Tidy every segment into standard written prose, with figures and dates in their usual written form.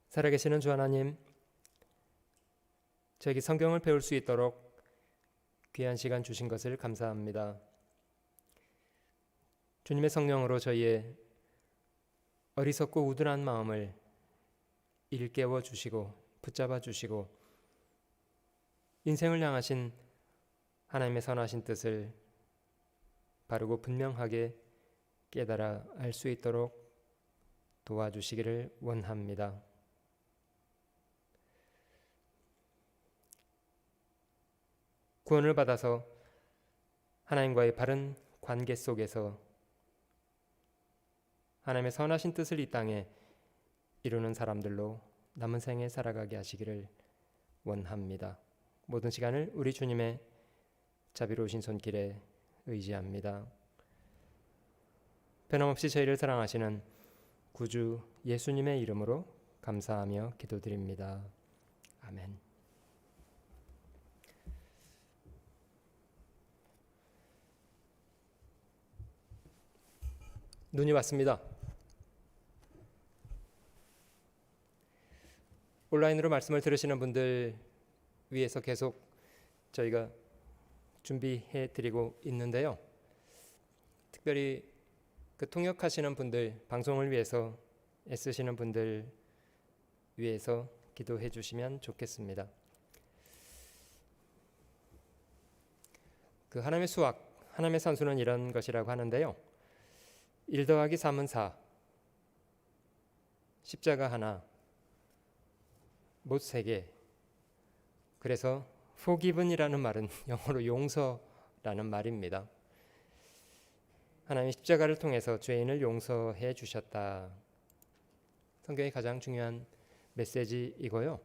살아계시는 주 하나님, 저에게 성경을 배울 수 있도록 귀한 시간 주신 것을 감사합니다. 주님의 성령으로 저희의 어리석고 우둔한 마음을 일깨워 주시고 붙잡아 주시고 인생을 향하신 하나님의 선하신 뜻을 바르고 분명하게 깨달아 알 수 있도록 도와주시기를 원합니다. 구원을 받아서 하나님과의 바른 관계 속에서 하나님의 선하신 뜻을 이 땅에 이루는 사람들로 남은 생에 살아가게 하시기를 원합니다. 모든 시간을 우리 주님의 자비로우신 손길에 의지합니다. 변함없이 저희를 사랑하시는 구주 예수님의 이름으로 감사하며 기도드립니다. 아멘. 눈이 왔습니다. 온라인으로 말씀을 들으시는 분들 위해서 계속 저희가 준비해 드리고 있는데요. 특별히 통역하시는 분들, 방송을 위해서 애쓰시는 분들 위해서 기도해 주시면 좋겠습니다. 하나님의 수학, 하나님의 산수는 이런 것이라고 하는데요. 1 더하기 3은 4, 십자가 하나, 못 3개. 그래서 forgiven이라는 말은 영어로 용서라는 말입니다. 하나님이 십자가를 통해서 죄인을 용서해 주셨다. 성경의 가장 중요한 메시지이고요.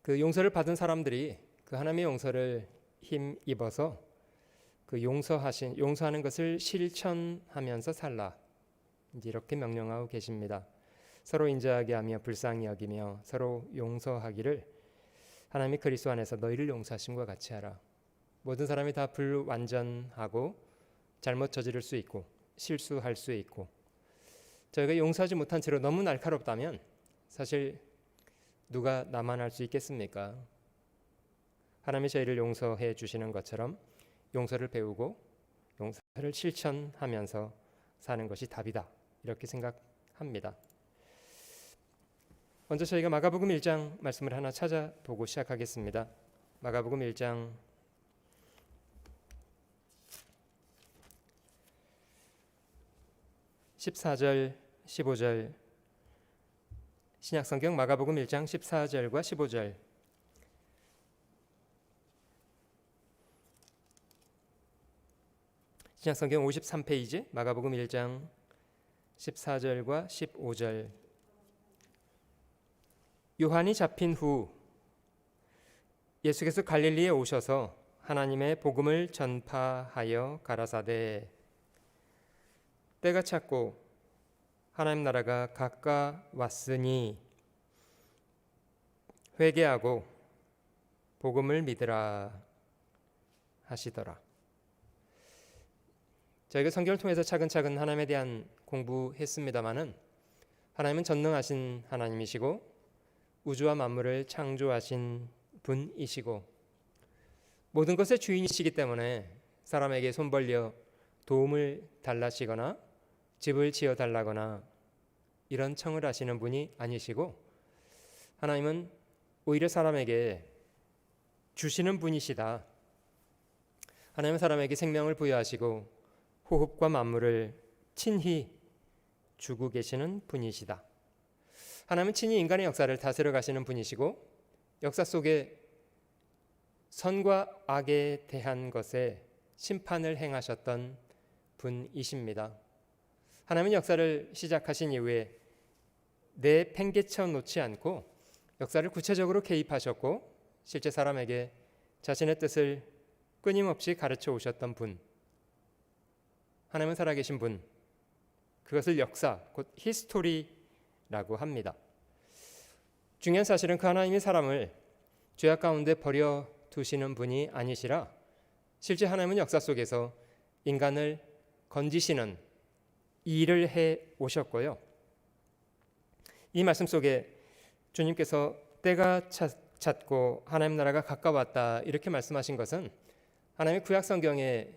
용서를 받은 사람들이 하나님의 용서를 힘입어서 용서하는 것을 실천하면서 살라. 이렇게 명령하고 계십니다. 서로 인자하게 하며 불쌍히 여기며 서로 용서하기를 하나님이 그리스도 안에서 너희를 용서하심과 같이 하라. 모든 사람이 다 불완전하고 잘못 저지를 수 있고 실수할 수 있고 저희가 용서하지 못한 채로 너무 날카롭다면 사실 누가 나만 할 수 있겠습니까? 하나님이 저희를 용서해 주시는 것처럼 용서를 배우고 용서를 실천하면서 사는 것이 답이다. 이렇게 생각합니다. 먼저 저희가 마가복음 1장 말씀을 하나 찾아보고 시작하겠습니다. 마가복음 1장 14절, 15절 신약성경 마가복음 1장 14절과 15절 신약성경 53페이지 마가복음 1장 14절과 15절 요한이 잡힌 후 예수께서 갈릴리에 오셔서 하나님의 복음을 전파하여 가라사대 때가 찼고 하나님 나라가 가까웠으니 회개하고 복음을 믿으라 하시더라. 저희가 성경을 통해서 차근차근 하나님에 대한 공부했습니다마는 하나님은 전능하신 하나님이시고 우주와 만물을 창조하신 분이시고 모든 것의 주인이시기 때문에 사람에게 손 벌려 도움을 달라시거나 집을 지어 달라거나 이런 청을 하시는 분이 아니시고 하나님은 오히려 사람에게 주시는 분이시다. 하나님은 사람에게 생명을 부여하시고 호흡과 만물을 친히 주고 계시는 분이시다. 하나님은 친히 인간의 역사를 다스려 가시는 분이시고 역사 속에 선과 악에 대한 것에 심판을 행하셨던 분이십니다. 하나님은 역사를 시작하신 이후에 내팽개쳐 놓지 않고 역사를 구체적으로 개입하셨고 실제 사람에게 자신의 뜻을 끊임없이 가르쳐 오셨던 분. 하나님은 살아계신 분. 그것을 역사, 곧 히스토리라고 합니다. 중요한 사실은 하나님이 사람을 죄악 가운데 버려두시는 분이 아니시라 실제 하나님은 역사 속에서 인간을 건지시는 일을 해 오셨고요. 이 말씀 속에 주님께서 때가 찼고 하나님 나라가 가까웠다 이렇게 말씀하신 것은 하나님의 구약 성경에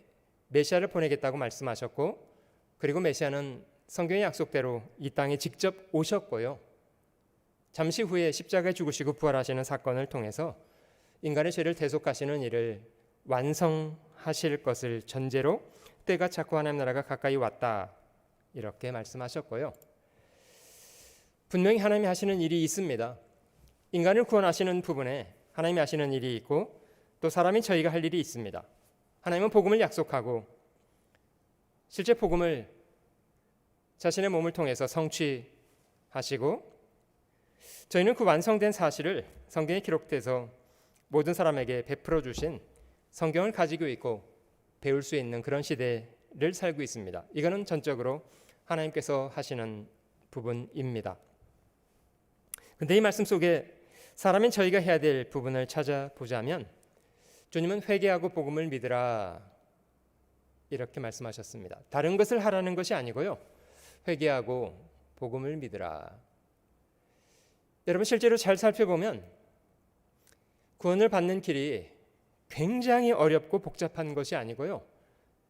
메시아를 보내겠다고 말씀하셨고, 그리고 메시아는 성경의 약속대로 이 땅에 직접 오셨고요, 잠시 후에 십자가에 죽으시고 부활하시는 사건을 통해서 인간의 죄를 대속하시는 일을 완성하실 것을 전제로 때가 찼고 하나님 나라가 가까이 왔다 이렇게 말씀하셨고요. 분명히 하나님이 하시는 일이 있습니다. 인간을 구원하시는 부분에 하나님이 하시는 일이 있고, 또 사람인 저희가 할 일이 있습니다. 하나님은 복음을 약속하고 실제 복음을 자신의 몸을 통해서 성취하시고, 저희는 그 완성된 사실을 성경에 기록돼서 모든 사람에게 베풀어 주신 성경을 가지고 있고 배울 수 있는 그런 시대를 살고 있습니다. 이거는 전적으로 하나님께서 하시는 부분입니다. 근데 이 말씀 속에 사람인 저희가 해야 될 부분을 찾아보자면 주님은 회개하고 복음을 믿으라 이렇게 말씀하셨습니다. 다른 것을 하라는 것이 아니고요, 회개하고 복음을 믿으라. 여러분, 실제로 잘 살펴보면 구원을 받는 길이 굉장히 어렵고 복잡한 것이 아니고요,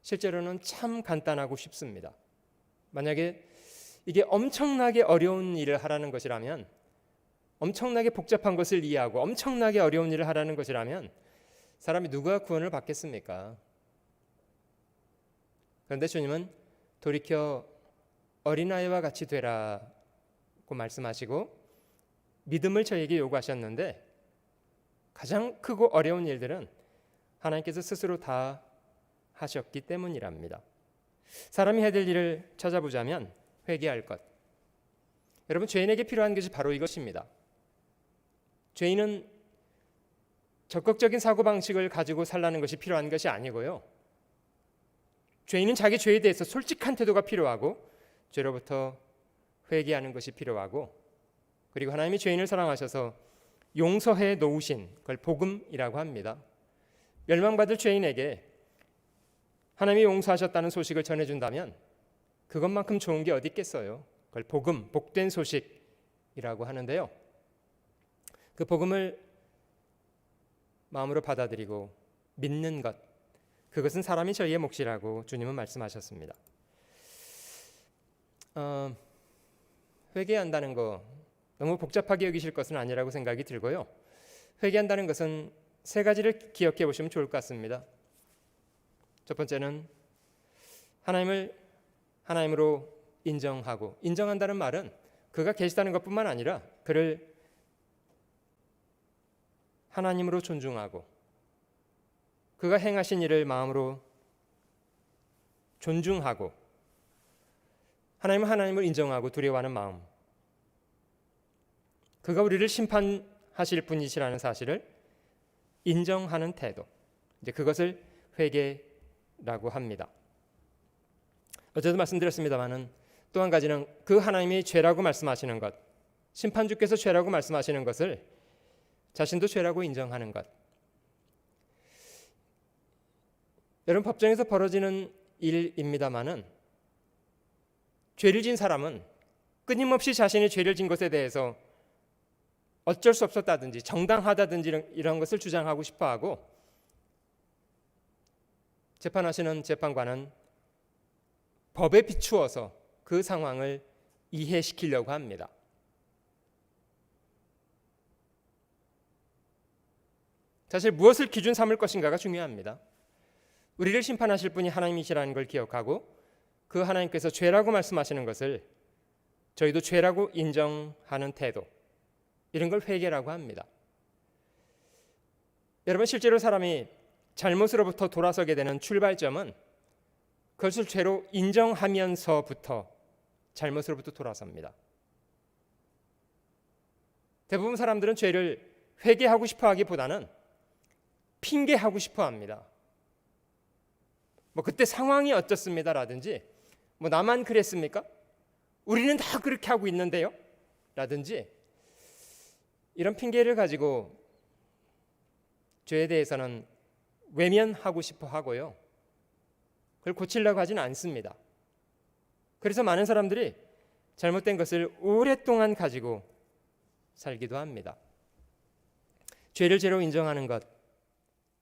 실제로는 참 간단하고 쉽습니다. 만약에 이게 엄청나게 어려운 일을 하라는 것이라면, 엄청나게 복잡한 것을 이해하고 엄청나게 어려운 일을 하라는 것이라면 사람이 누가 구원을 받겠습니까? 그런데 주님은 돌이켜 어린아이와 같이 되라고 말씀하시고 믿음을 저에게 요구하셨는데, 가장 크고 어려운 일들은 하나님께서 스스로 다 하셨기 때문이랍니다. 사람이 해야 될 일을 찾아보자면 회개할 것. 여러분, 죄인에게 필요한 것이 바로 이것입니다. 죄인은 적극적인 사고방식을 가지고 살라는 것이 필요한 것이 아니고요, 죄인은 자기 죄에 대해서 솔직한 태도가 필요하고 죄로부터 회개하는 것이 필요하고, 그리고 하나님이 죄인을 사랑하셔서 용서해 놓으신 그걸 복음이라고 합니다. 멸망받을 죄인에게 하나님이 용서하셨다는 소식을 전해준다면 그것만큼 좋은 게 어디 있겠어요? 그걸 복음, 복된 소식이라고 하는데요, 그 복음을 마음으로 받아들이고 믿는 것, 그것은 사람이 저희의 몫이라고 주님은 말씀하셨습니다. 회개한다는 거 너무 복잡하게 여기실 것은 아니라고 생각이 들고요, 회개한다는 것은 세 가지를 기억해 보시면 좋을 것 같습니다. 첫 번째는 하나님을 하나님으로 인정하고, 인정한다는 말은 그가 계시다는 것뿐만 아니라 그를 하나님으로 존중하고 그가 행하신 일을 마음으로 존중하고 하나님은 하나님을 인정하고 두려워하는 마음, 그가 우리를 심판하실 분이시라는 사실을 인정하는 태도, 이제 그것을 회개라고 합니다. 어제도 말씀드렸습니다마는 또 한 가지는 그 하나님이 죄라고 말씀하시는 것, 심판주께서 죄라고 말씀하시는 것을 자신도 죄라고 인정하는 것. 여러분, 법정에서 벌어지는 일입니다마는 죄를 진 사람은 끊임없이 자신이 죄를 진 것에 대해서 어쩔 수 없었다든지 정당하다든지 이런 것을 주장하고 싶어하고, 재판하시는 재판관은 법에 비추어서 그 상황을 이해시키려고 합니다. 사실 무엇을 기준 삼을 것인가가 중요합니다. 우리를 심판하실 분이 하나님이시라는 걸 기억하고 그 하나님께서 죄라고 말씀하시는 것을 저희도 죄라고 인정하는 태도, 이런 걸 회개라고 합니다. 여러분, 실제로 사람이 잘못으로부터 돌아서게 되는 출발점은 그것을 죄로 인정하면서부터 잘못으로부터 돌아섭니다. 대부분 사람들은 죄를 회개하고 싶어 하기보다는 핑계하고 싶어 합니다. 그때 상황이 어떻습니다라든지, 나만 그랬습니까? 우리는 다 그렇게 하고 있는데요? 라든지 이런 핑계를 가지고 죄에 대해서는 외면하고 싶어 하고요, 그걸 고치려고 하지는 않습니다. 그래서 많은 사람들이 잘못된 것을 오랫동안 가지고 살기도 합니다. 죄를 죄로 인정하는 것,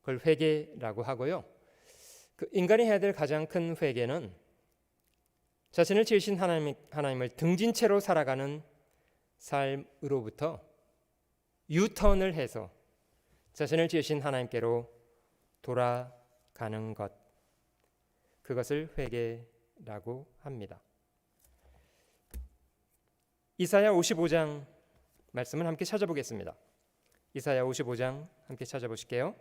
그걸 회개라고 하고요. 인간이 해야 될 가장 큰 회개는 자신을 지으신 하나님을 등진 채로 살아가는 삶으로부터 유턴을 해서 자신을 지으신 하나님께로 돌아가는 것, 그것을 회개라고 합니다. 이사야 55장 말씀을 함께 찾아보겠습니다. 이사야 55장 함께 찾아보실게요.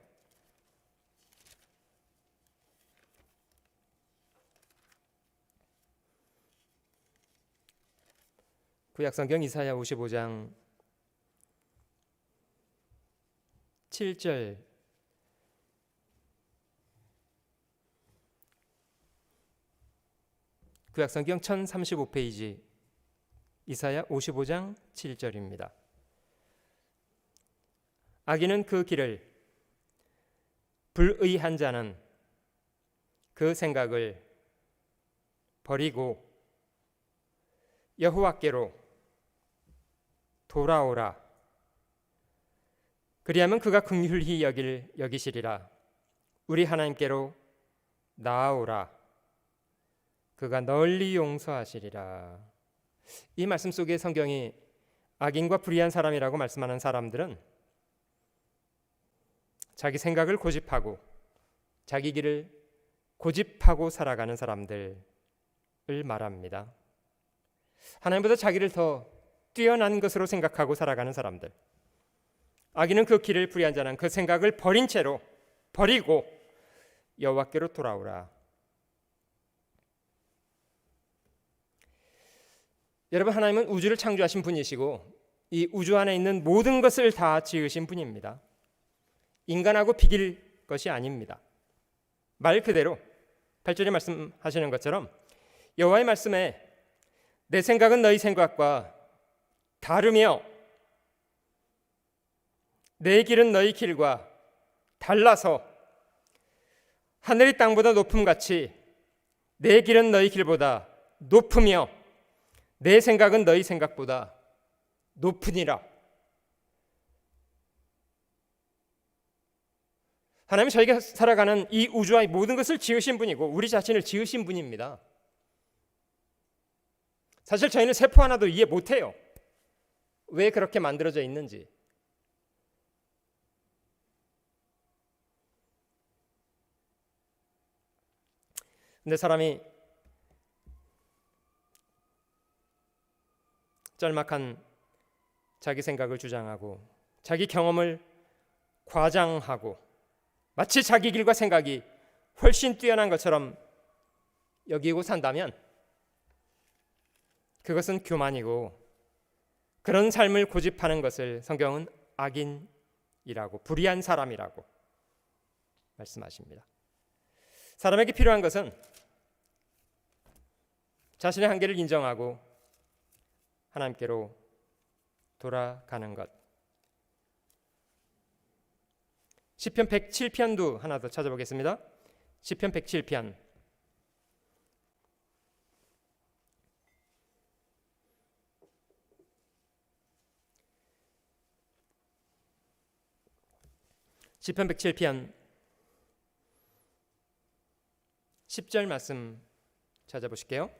구약성경 이사야 55장 7절 구약성경 1035페이지 이사야 55장 7절입니다. 악인은 그 길을, 불의한 자는 그 생각을 버리고 여호와께로 돌아오라. 그리하면 그가 긍휼히 여기시리라. 우리 하나님께로 나아오라. 그가 널리 용서하시리라. 이 말씀 속에 성경이 악인과 불의한 사람이라고 말씀하는 사람들은 자기 생각을 고집하고 자기 길을 고집하고 살아가는 사람들을 말합니다. 하나님보다 자기를 더 뛰어난 것으로 생각하고 살아가는 사람들. 악인은 그 길을, 불의한 자는 그 생각을 버린 채로 버리고 여호와께로 돌아오라. 여러분, 하나님은 우주를 창조하신 분이시고 이 우주 안에 있는 모든 것을 다 지으신 분입니다. 인간하고 비길 것이 아닙니다. 말 그대로 8절에 말씀하시는 것처럼 여호와의 말씀에 내 생각은 너희 생각과 다르며 내 길은 너희 길과 달라서 하늘이 땅보다 높음같이 내 길은 너희 길보다 높으며 내 생각은 너희 생각보다 높으니라. 하나님은 저희가 살아가는 이 우주와 모든 것을 지으신 분이고 우리 자신을 지으신 분입니다. 사실 저희는 세포 하나도 이해 못해요. 왜 그렇게 만들어져 있는지. 근데 사람이 짤막한 자기 생각을 주장하고 자기 경험을 과장하고 마치 자기 길과 생각이 훨씬 뛰어난 것처럼 여기고 산다면 그것은 교만이고 그런 삶을 고집하는 것을 성경은 악인이라고, 불의한 사람이라고 말씀하십니다. 사람에게 필요한 것은 자신의 한계를 인정하고 하나님께로 돌아가는 것. 시편 107편도 하나 더 찾아보겠습니다. 시편 107편 시편 107편 10절 말씀 찾아보실게요.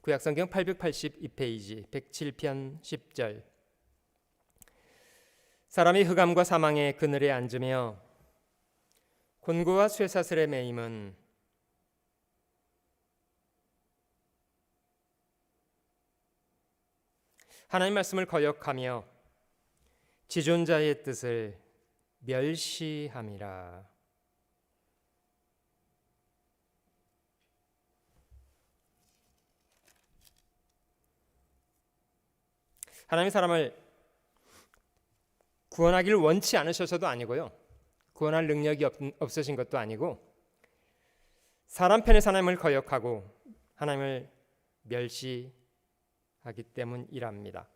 구약성경 882페이지 107편 10절. 사람이 흑암과 사망의 그늘에 앉으며 곤고와 쇠사슬에 매임은 하나님 말씀을 거역하며 지존자의 뜻을 멸시함이라. 하나님이 사람을 구원하기를 원치 않으셔서도 아니고요, 구원할 능력이 없으신 것도 아니고 사람 편에 하나님을 거역하고 하나님을 멸시하기 때문이랍니다.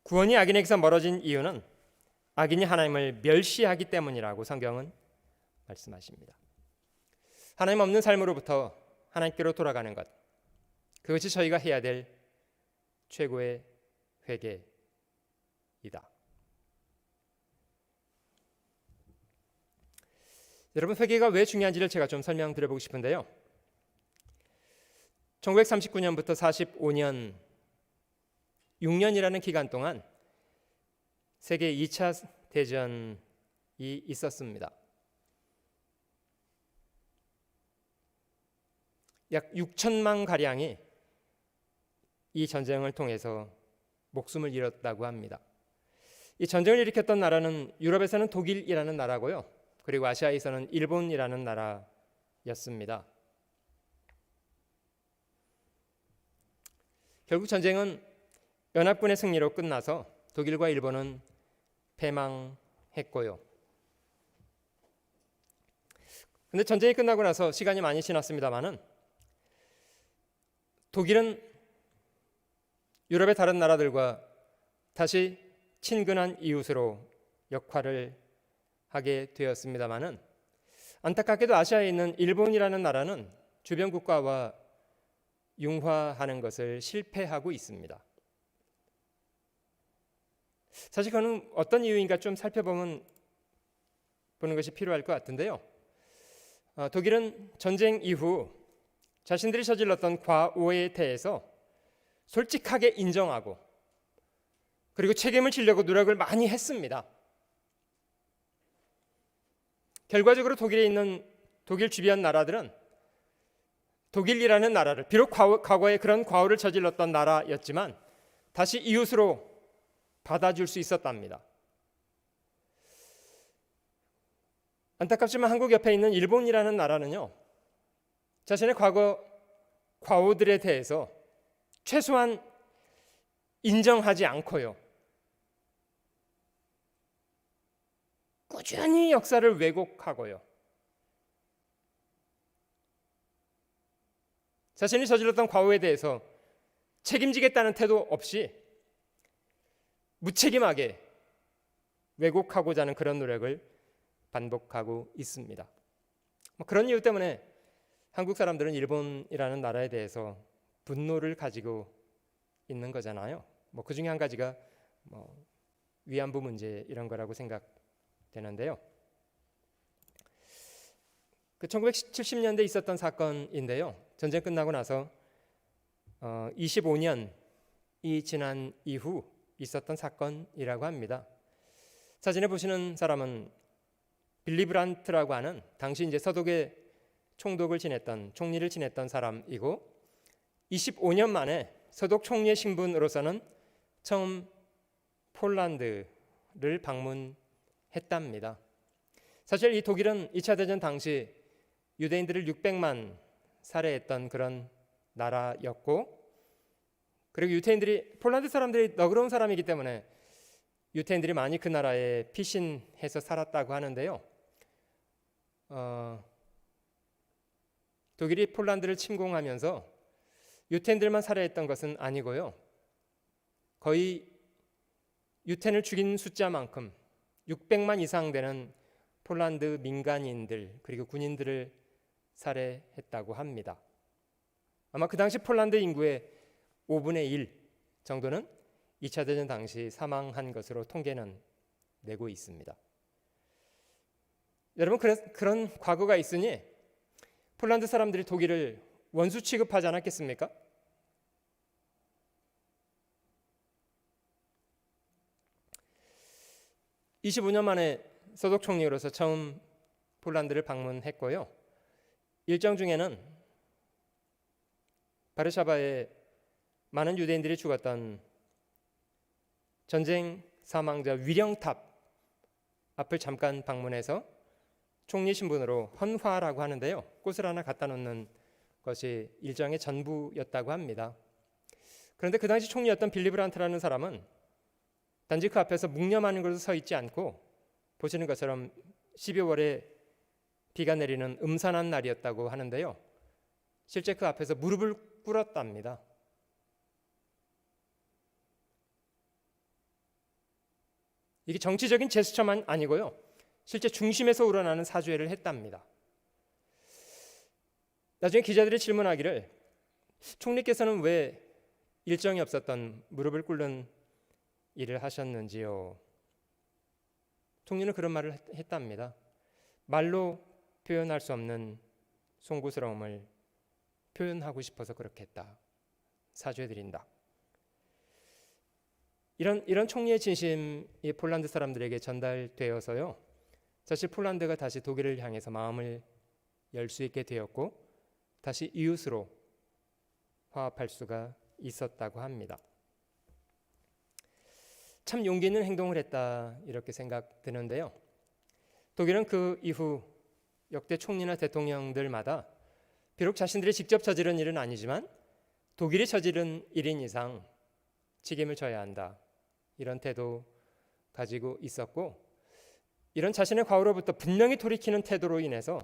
구원이 악인에게서 멀어진 이유는 악인이 하나님을 멸시하기 때문이라고 성경은 말씀하십니다. 하나님 없는 삶으로부터 하나님께로 돌아가는 것, 그것이 저희가 해야 될 최고의 회개이다. 여러분, 회개가 왜 중요한지를 제가 좀 설명드려보고 싶은데요. 1939년부터 45년 6년이라는 기간 동안 세계 2차 대전이 있었습니다. 약 6천만 가량이 이 전쟁을 통해서 목숨을 잃었다고 합니다. 이 전쟁을 일으켰던 나라는 유럽에서는 독일이라는 나라고요. 그리고 아시아에서는 일본이라는 나라였습니다. 결국 전쟁은 연합군의 승리로 끝나서 독일과 일본은 패망했고요. 그런데 전쟁이 끝나고 나서 시간이 많이 지났습니다마는 독일은 유럽의 다른 나라들과 다시 친근한 이웃으로 역할을 하게 되었습니다마는 안타깝게도 아시아에 있는 일본이라는 나라는 주변 국가와 융화하는 것을 실패하고 있습니다. 사실 그는 어떤 이유인가 좀 살펴보는 것이 필요할 것 같은데요. 독일은 전쟁 이후 자신들이 저질렀던 과오에 대해서 솔직하게 인정하고 그리고 책임을 지려고 노력을 많이 했습니다. 결과적으로 독일에 있는 독일 주변 나라들은 독일이라는 나라를 비록 과거에 그런 과오를 저질렀던 나라였지만 다시 이웃으로 받아줄 수 있었답니다. 안타깝지만 한국 옆에 있는 일본이라는 나라는요, 자신의 과거 과오들에 대해서 최소한 인정하지 않고요, 꾸준히 역사를 왜곡하고요, 자신이 저질렀던 과오에 대해서 책임지겠다는 태도 없이 무책임하게 왜곡하고자 하는 그런 노력을 반복하고 있습니다. 그런 이유 때문에 한국 사람들은 일본이라는 나라에 대해서 분노를 가지고 있는 거잖아요. 그 중에 한 가지가 위안부 문제 이런 거라고 생각되는데요. 그 1970년대 있었던 사건인데요. 전쟁 끝나고 나서 25년이 지난 이후 있었던 사건이라고 합니다. 사진에 보시는 사람은 빌리 브란트라고 하는 당시 이제 서독의 총리를 지냈던 사람이고 25년 만에 서독 총리의 신분으로서는 처음 폴란드를 방문했답니다. 사실 이 독일은 2차 대전 당시 유대인들을 600만 살해했던 그런 나라였고, 그리고 폴란드 사람들이 너그러운 사람이기 때문에 유태인들이 많이 그 나라에 피신해서 살았다고 하는데요. 독일이 폴란드를 침공하면서 유태인들만 살해했던 것은 아니고요. 거의 유태인을 죽인 숫자만큼 600만 이상 되는 폴란드 민간인들 그리고 군인들을 살해했다고 합니다. 아마 그 당시 폴란드 인구의 5분의 1 정도는 2차 대전 당시 사망한 것으로 통계는 내고 있습니다. 여러분, 그런 과거가 있으니 폴란드 사람들이 독일을 원수 취급하지 않았겠습니까? (25년) 만에 서독 총리로서 처음 폴란드를 방문했고요. 일정 중에는 바르샤바에 많은 유대인들이 죽었던 전쟁 사망자 위령탑 앞을 잠깐 방문해서 총리 신분으로 헌화라고 하는데요, 꽃을 하나 갖다 놓는 것이 일정의 전부였다고 합니다. 그런데 그 당시 총리였던 빌리 브란트라는 사람은 단지 그 앞에서 묵념하는 것으로 서 있지 않고, 보시는 것처럼 12월에 비가 내리는 음산한 날이었다고 하는데요, 실제 그 앞에서 무릎을 꿇었답니다. 이게 정치적인 제스처만 아니고요, 실제 중심에서 우러나는 사죄를 했답니다. 나중에 기자들이 질문하기를, 총리께서는 왜 일정이 없었던 무릎을 꿇는 일을 하셨는지요? 총리는 그런 말을 했답니다. 말로 표현할 수 없는 송구스러움을 표현하고 싶어서 그렇게 했다. 사죄드린다. 이런 총리의 진심이 폴란드 사람들에게 전달되어서요. 사실 폴란드가 다시 독일을 향해서 마음을 열 수 있게 되었고 다시 이웃으로 화합할 수가 있었다고 합니다. 참 용기 있는 행동을 했다 이렇게 생각되는데요. 독일은 그 이후 역대 총리나 대통령들마다 비록 자신들이 직접 저지른 일은 아니지만 독일이 저지른 일인 이상 책임을 져야 한다. 이런 태도 가지고 있었고 이런 자신의 과오로부터 분명히 돌이키는 태도로 인해서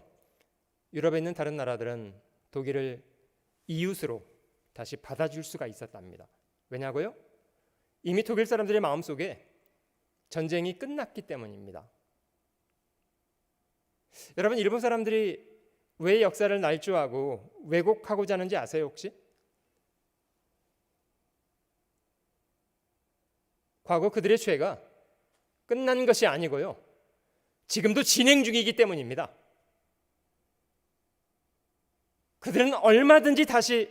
유럽에 있는 다른 나라들은 독일을 이웃으로 다시 받아줄 수가 있었답니다. 왜냐고요? 이미 독일 사람들의 마음속에 전쟁이 끝났기 때문입니다. 여러분, 일본 사람들이 왜 역사를 날조하고 왜곡하고자 하는지 아세요 혹시? 과거 그들의 죄가 끝난 것이 아니고요. 지금도 진행 중이기 때문입니다. 그들은 얼마든지 다시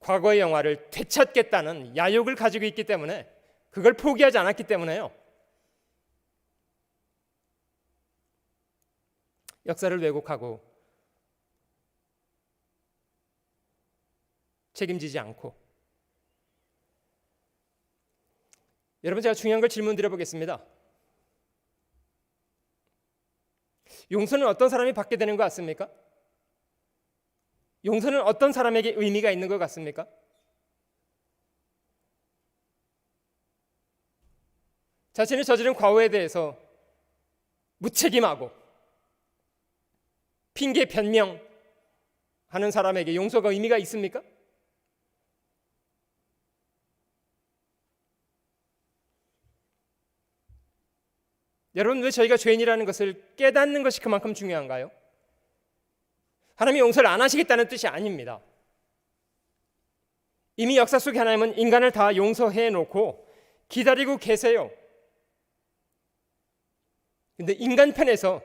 과거의 영화를 되찾겠다는 야욕을 가지고 있기 때문에 그걸 포기하지 않았기 때문에요. 역사를 왜곡하고 책임지지 않고 여러분 제가 중요한 걸 질문 드려보겠습니다. 용서는 어떤 사람이 받게 되는 것 같습니까? 용서는 어떤 사람에게 의미가 있는 것 같습니까? 자신이 저지른 과오에 대해서 무책임하고 핑계 변명하는 사람에게 용서가 의미가 있습니까? 여러분, 왜 저희가 죄인이라는 것을 깨닫는 것이 그만큼 중요한가요? 하나님이 용서를 안 하시겠다는 뜻이 아닙니다. 이미 역사 속에 하나님은 인간을 다 용서해 놓고 기다리고 계세요. 근데 인간 편에서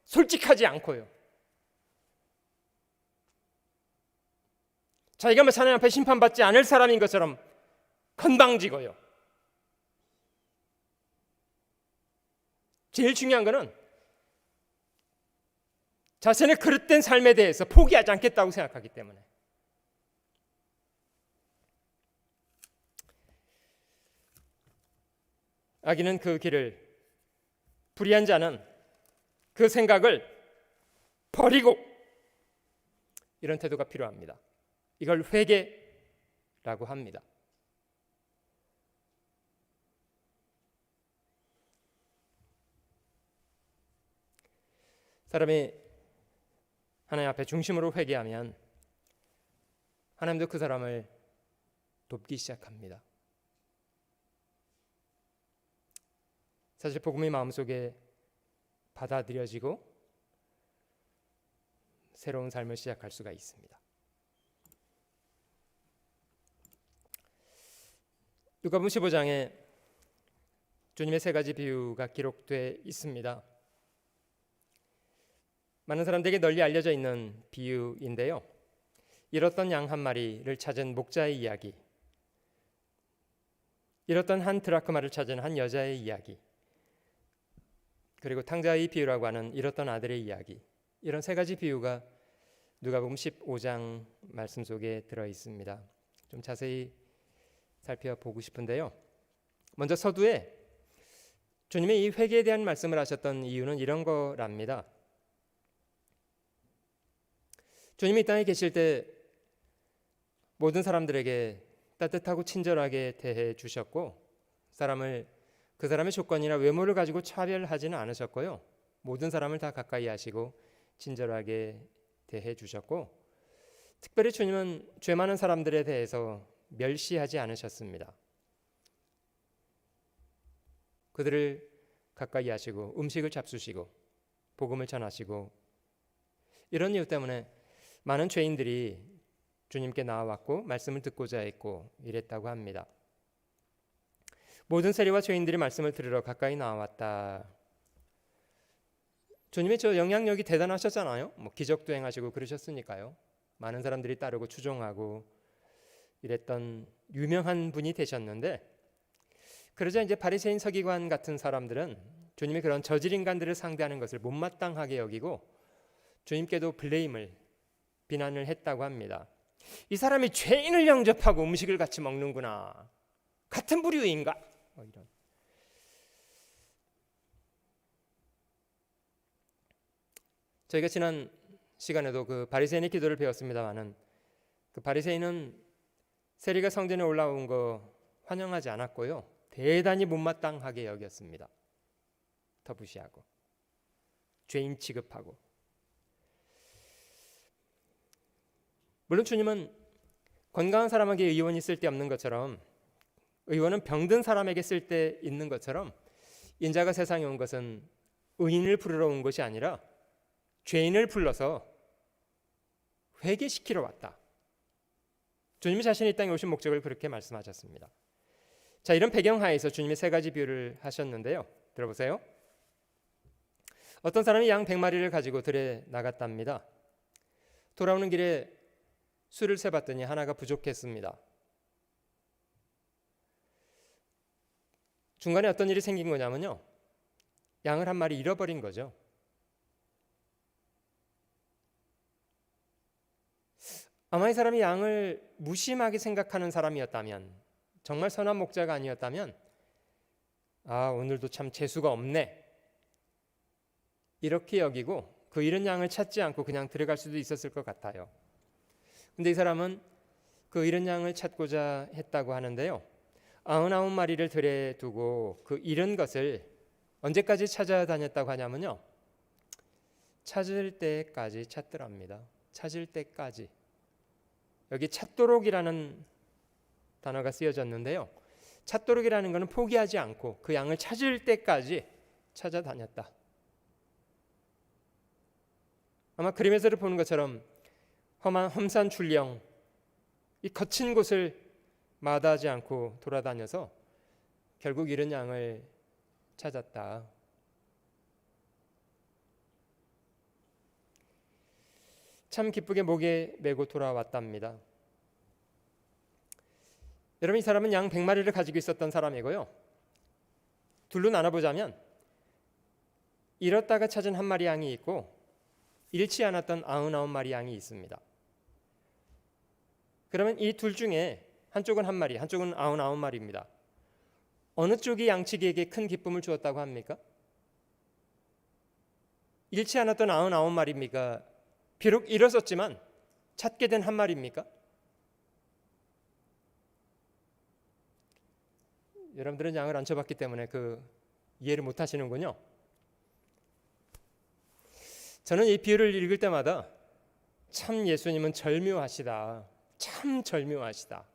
솔직하지 않고요. 자기가 하나님 앞에 심판받지 않을 사람인 것처럼 건방지고요. 제일 중요한 것은 자신의 그릇된 삶에 대해서 포기하지 않겠다고 생각하기 때문에. 악인은 그 길을, 불의한 자는 그 생각을 버리고 이런 태도가 필요합니다. 이걸 회개라고 합니다. 사람이 하나님 앞에 중심으로 회개하면 하나님도 그 사람을 돕기 시작합니다. 사실 복음이 마음속에 받아들여지고 새로운 삶을 시작할 수가 있습니다. 누가복음 15장에 주님의 세 가지 비유가 기록되어 있습니다. 많은 사람들에게 널리 알려져 있는 비유인데요. 잃었던 양 한 마리를 찾은 목자의 이야기, 잃었던 한 드라크마를 찾은 한 여자의 이야기, 그리고 탕자의 비유라고 하는 잃었던 아들의 이야기, 이런 세 가지 비유가 누가복음 15장 말씀 속에 들어 있습니다. 좀 자세히 살펴보고 싶은데요. 먼저 서두에 주님의 이 회개에 대한 말씀을 하셨던 이유는 이런 거랍니다. 주님이 이 땅에 계실 때 모든 사람들에게 따뜻하고 친절하게 대해 주셨고 그 사람의 조건이나 외모를 가지고 차별하지는 않으셨고요. 모든 사람을 다 가까이 하시고 친절하게 대해 주셨고 특별히 주님은 죄 많은 사람들에 대해서 멸시하지 않으셨습니다. 그들을 가까이 하시고 음식을 잡수시고 복음을 전하시고 이런 이유 때문에 많은 죄인들이 주님께 나와왔고 말씀을 듣고자 했고 이랬다고 합니다. 모든 세리와 죄인들이 말씀을 들으러 가까이 나왔다. 주님의 저 영향력이 대단하셨잖아요. 기적도 행하시고 그러셨으니까요. 많은 사람들이 따르고 추종하고 이랬던 유명한 분이 되셨는데, 그러자 이제 바리새인 서기관 같은 사람들은 주님의 그런 저질 인간들을 상대하는 것을 못마땅하게 여기고 주님께도 블레임을, 비난을 했다고 합니다. 이 사람이 죄인을 영접하고 음식을 같이 먹는구나. 같은 부류인가? 이런. 저희가 지난 시간에도 그 바리새인의 기도를 배웠습니다마는, 그 바리새인은 세리가 성전에 올라온 거 환영하지 않았고요. 대단히 못마땅하게 여겼습니다. 터부시하고 죄인 취급하고. 물론 주님은 건강한 사람에게 의원이 쓸데없는 것처럼, 의원은 병든 사람에게 쓸데 있는 것처럼, 인자가 세상에 온 것은 의인을 부르러 온 것이 아니라 죄인을 불러서 회개시키러 왔다. 주님이 자신이 이 땅에 오신 목적을 그렇게 말씀하셨습니다. 자, 이런 배경하에서 주님이 세 가지 비유를 하셨는데요. 들어보세요. 어떤 사람이 양 100마리를 가지고 들에 나갔답니다. 돌아오는 길에 수를 세봤더니 하나가 부족했습니다. 중간에 어떤 일이 생긴 거냐면요, 양을 한 마리 잃어버린 거죠. 아마 이 사람이 양을 무심하게 생각하는 사람이었다면, 정말 선한 목자가 아니었다면, 아, 오늘도 참 재수가 없네, 이렇게 여기고 그 잃은 양을 찾지 않고 그냥 들어갈 수도 있었을 것 같아요. 근데 이 사람은 그 잃은 양을 찾고자 했다고 하는데요, 99마리를 들에 두고 그 잃은 것을 언제까지 찾아다녔다고 하냐면요, 찾을 때까지 찾더랍니다. 찾을 때까지. 여기 찾도록이라는 단어가 쓰여졌는데요, 찾도록이라는 것은 포기하지 않고 그 양을 찾을 때까지 찾아다녔다. 아마 그림에서 보는 것처럼 험한 험산 출령, 이 거친 곳을 마다하지 않고 돌아다녀서 결국 잃은 양을 찾았다. 참 기쁘게 목에 메고 돌아왔답니다. 여러분, 이 사람은 양 100마리를 가지고 있었던 사람이고요. 둘로 나눠보자면 잃었다가 찾은 한 마리 양이 있고 잃지 않았던 99마리 양이 있습니다. 그러면 이 둘 중에 한쪽은 한 마리, 한쪽은 99마리입니다. 어느 쪽이 양치기에게 큰 기쁨을 주었다고 합니까? 잃지 않았던 99마리입니까? 비록 잃었었지만 찾게 된 한 마리입니까? 여러분들은 양을 안 쳐봤기 때문에 그 이해를 못 하시는군요. 저는 이 비유를 읽을 때마다 참 예수님은 절묘하시다, 참 절묘하시다.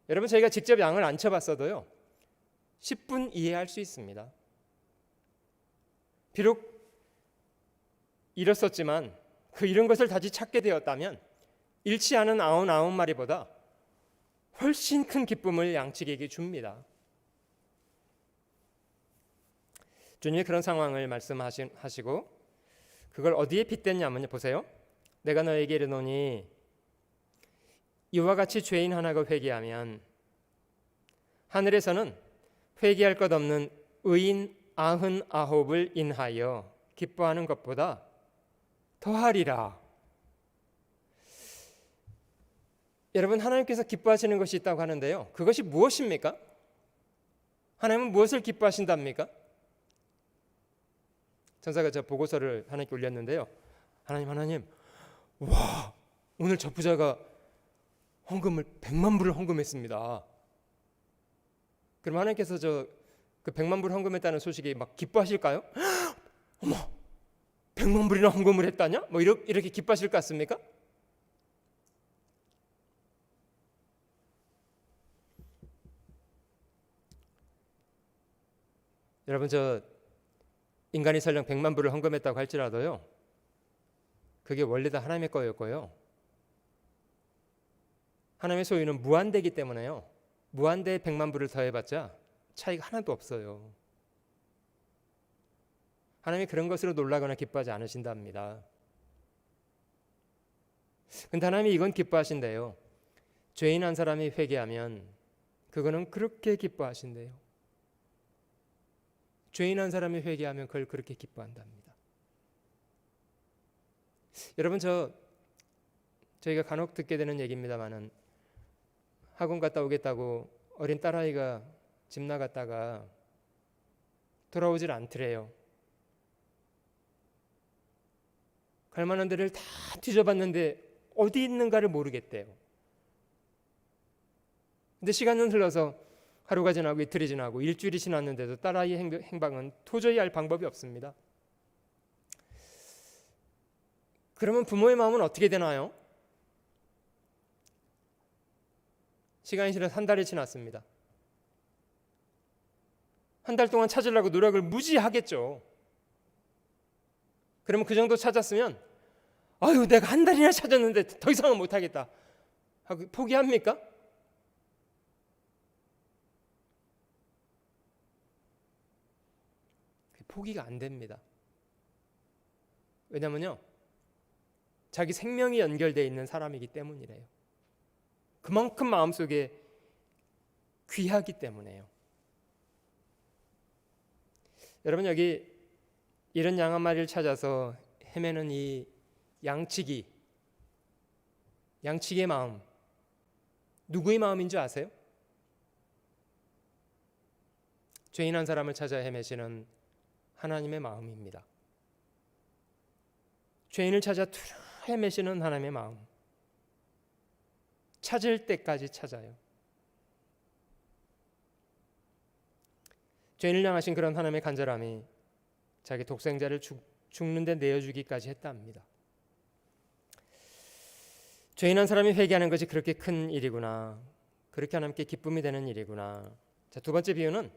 여러분, 저희가 직접 양을 안 쳐봤어도요 10분 이해할 수 있습니다. 비록 잃었었지만 그 잃은 것을 다시 찾게 되었다면 잃지 않은 99마리보다 훨씬 큰 기쁨을 양치기에게 줍니다. 주님이 그런 상황을 말씀하시고 그걸 어디에 빗댔냐면요, 보세요. 내가 너에게 이르노니 이와 같이 죄인 하나가 회개하면 하늘에서는 회개할 것 없는 의인 99을 인하여 기뻐하는 것보다 더하리라. 여러분, 하나님께서 기뻐하시는 것이 있다고 하는데요, 그것이 무엇입니까? 하나님은 무엇을 기뻐하신답니까? 천사가 저 보고서를 하나님께 올렸는데요, 하나님, 와, 오늘 저 부자가 헌금을 100만 불을 헌금했습니다. 그럼 하나님께서 그 100만 불 헌금했다는 소식이 막 기뻐하실까요? 어머, 100만 불이나 헌금을 했다냐? 이렇게 기뻐하실 것 같습니까? 여러분, 저 인간이 설령 100만 불을 헌금했다고 할지라도요, 그게 원래 다 하나님의 거였고요, 하나님의 소유는 무한대이기 때문에요. 무한대에 100만 불을 더해봤자 차이가 하나도 없어요. 하나님이 그런 것으로 놀라거나 기뻐하지 않으신답니다. 근데 하나님이 이건 기뻐하신대요. 죄인 한 사람이 회개하면 그거는 그렇게 기뻐하신대요. 죄인 한 사람이 회개하면 그걸 그렇게 기뻐한답니다. 여러분, 저희가 간혹 듣게 되는 얘기입니다만은 학원 갔다 오겠다고 어린 딸아이가 집 나갔다가 돌아오질 않더래요. 갈 만한 데를 다 뒤져봤는데 어디 있는가를 모르겠대요. 근데 시간은 흘러서 하루가 지나고 이틀이 지나고 일주일이 지났는데도 딸아이의 행방은 도저히 알 방법이 없습니다. 그러면 부모의 마음은 어떻게 되나요? 시간이 지나 한 달이 지났습니다. 한 달 동안 찾으려고 노력을 무지 하겠죠. 그러면 그 정도 찾았으면 아유, 내가 한 달이나 찾았는데 더 이상은 못하겠다 하고 포기합니까? 포기가 안 됩니다. 왜냐면요, 자기 생명이 연결되어 있는 사람이기 때문이래요. 그만큼 마음속에 귀하기 때문에요. 여러분, 여기 이런 양 한 마리를 찾아서 헤매는 이 양치기의 마음, 누구의 마음인 줄 아세요? 죄인 한 사람을 찾아 헤매시는 하나님의 마음입니다. 죄인을 찾아 헤매시는 하나님의 마음, 찾을 때까지 찾아요. 죄인을 향하신 그런 하나님의 간절함이 자기 독생자를 죽는 데 내어주기까지 했답니다. 죄인 한 사람이 회개하는 것이 그렇게 큰 일이구나, 그렇게 하나님께 기쁨이 되는 일이구나. 자, 두 번째 비유는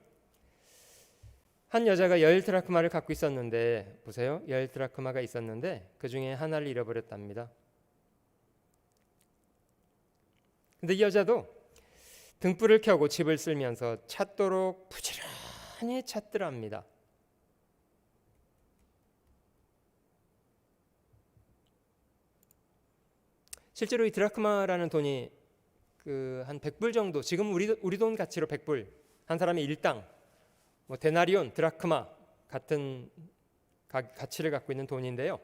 한 여자가 10드라크마를 갖고 있었는데, 보세요, 10드라크마가 있었는데 그 중에 하나를 잃어버렸답니다. 근데 이 여자도 등불을 켜고 집을 쓸면서 찾도록 부지런히 찾더랍니다. 실제로 이 드라크마라는 돈이 한 100불 정도, 지금 우리 돈 가치로 100불, 한 사람의 일당, 데나리온, 드라크마 같은 가치를 갖고 있는 돈인데요.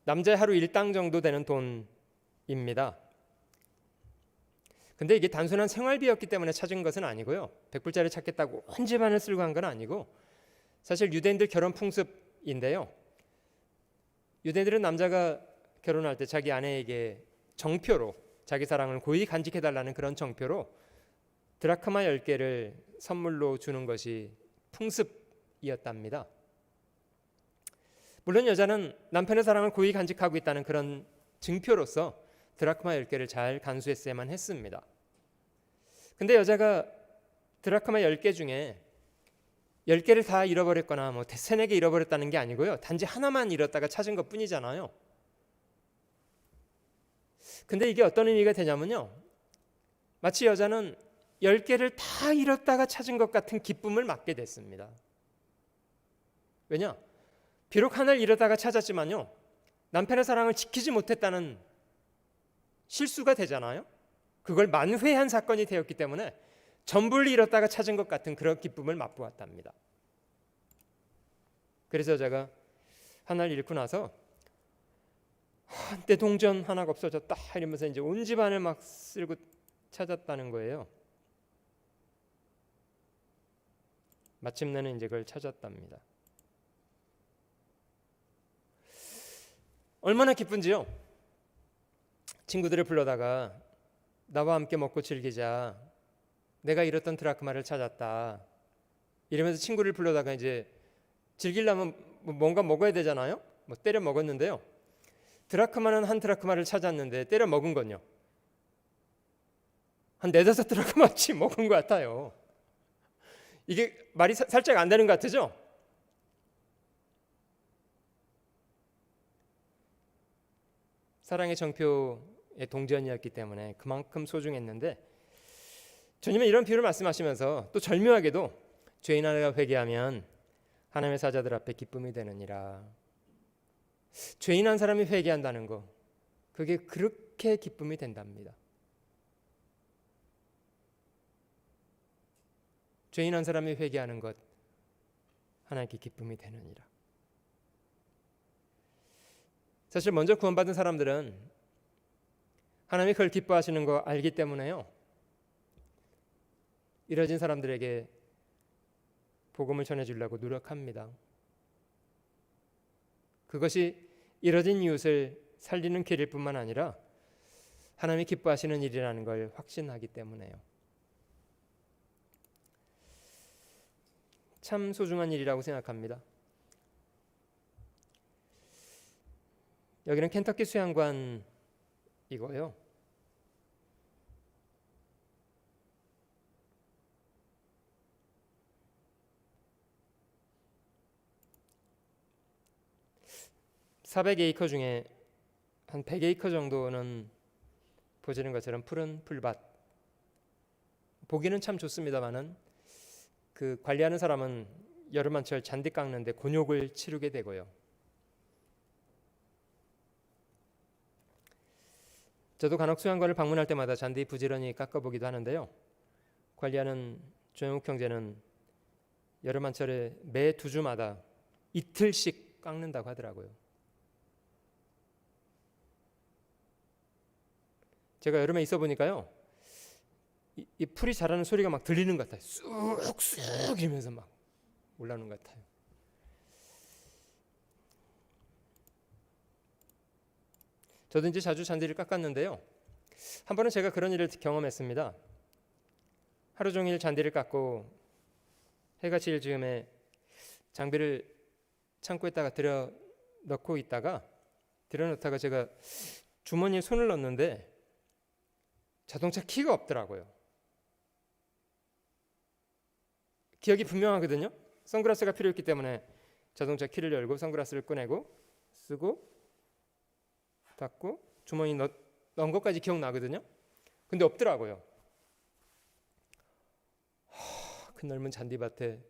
남자의 하루 일당 정도 되는 돈입니다. 근데 이게 단순한 생활비였기 때문에 찾은 것은 아니고요. 100불짜리 찾겠다고 온 집안을 쓸고 한 건 아니고, 사실 유대인들 결혼 풍습인데요. 유대인들은 남자가 결혼할 때 자기 아내에게 정표로 자기 사랑을 고이 간직해달라는 그런 정표로 드라크마 10개를 선물로 주는 것이 풍습이었답니다. 물론 여자는 남편의 사랑을 고이 간직하고 있다는 그런 증표로서 드라크마 10개를 잘 간수했어야만 했습니다. 근데 여자가 드라크마 10개 중에 10개를 다 잃어버렸거나 3-4개 잃어버렸다는 게 아니고요. 단지 하나만 잃었다가 찾은 것 뿐이잖아요. 근데 이게 어떤 의미가 되냐면요, 마치 여자는 10개를 다 잃었다가 찾은 것 같은 기쁨을 맛게 됐습니다. 왜냐? 비록 하나를 잃었다가 찾았지만요, 남편의 사랑을 지키지 못했다는 실수가 되잖아요. 그걸 만회한 사건이 되었기 때문에 전부를 잃었다가 찾은 것 같은 그런 기쁨을 맛보았답니다. 그래서 여자가 하나를 잃고 나서 내 동전 하나가 없어졌다 이러면서 이제 온 집안을 막 쓸고 찾았다는 거예요. 마침내는 이제 그걸 찾았답니다. 얼마나 기쁜지요. 친구들을 불러다가 나와 함께 먹고 즐기자, 내가 잃었던 드라크마를 찾았다 이러면서 친구를 불러다가 이제 즐기려면 뭔가 먹어야 되잖아요. 때려 먹었는데요, 드라크마는 한 드라크마를 찾았는데 때려 먹은 건요, 한 4-5드라크마치 먹은 것 같아요. 이게 말이 살짝 안 되는 것 같으죠? 사랑의 정표 동전이었기 때문에 그만큼 소중했는데 주님은 이런 비유를 말씀하시면서 또 절묘하게도 죄인 하나가 회개하면 하나님의 사자들 앞에 기쁨이 되느니라. 죄인 한 사람이 회개한다는 거, 그게 그렇게 기쁨이 된답니다. 죄인 한 사람이 회개하는 것, 하나님께 기쁨이 되느니라. 사실 먼저 구원받은 사람들은 하나님이 그걸 기뻐하시는 거 알기 때문에요, 이뤄진 사람들에게 복음을 전해주려고 노력합니다. 그것이 이뤄진 이웃을 살리는 길일 뿐만 아니라 하나님이 기뻐하시는 일이라는 걸 확신하기 때문에요. 참 소중한 일이라고 생각합니다. 여기는 켄터키 수양관이고요. (400에이커) 중에 한 100에이커 정도는 보시는 것처럼 푸른 풀밭, 보기는 참 좋습니다만은 그 관리하는 사람은 여름한철 잔디 깎는데 곤욕을 치르게 되고요. 저도 간혹 수양관을 방문할 때마다 잔디 부지런히 깎아보기도 하는데요, 관리하는 조영욱 형제는 여름한철에 매 2주마다 이틀씩 깎는다고 하더라고요. 제가 여름에 있어 보니까요, 이 풀이 자라는 소리가 막 들리는 것 같아요. 쑥쑥 이러면서 막 올라오는 것 같아요. 저도 이제 자주 잔디를 깎았는데요, 한 번은 제가 그런 일을 경험했습니다. 하루 종일 잔디를 깎고 해가 질 즈음에 장비를 창고에다가 들여놓다가 제가 주머니에 손을 넣었는데 자동차 키가 없더라고요. 기억이 분명하거든요. 선글라스가 필요했기 때문에 자동차 키를 열고 선글라스를 꺼내고 쓰고 닫고 주머니 넣은 것까지 기억나거든요. 근데 없더라고요. 그 넓은 잔디밭에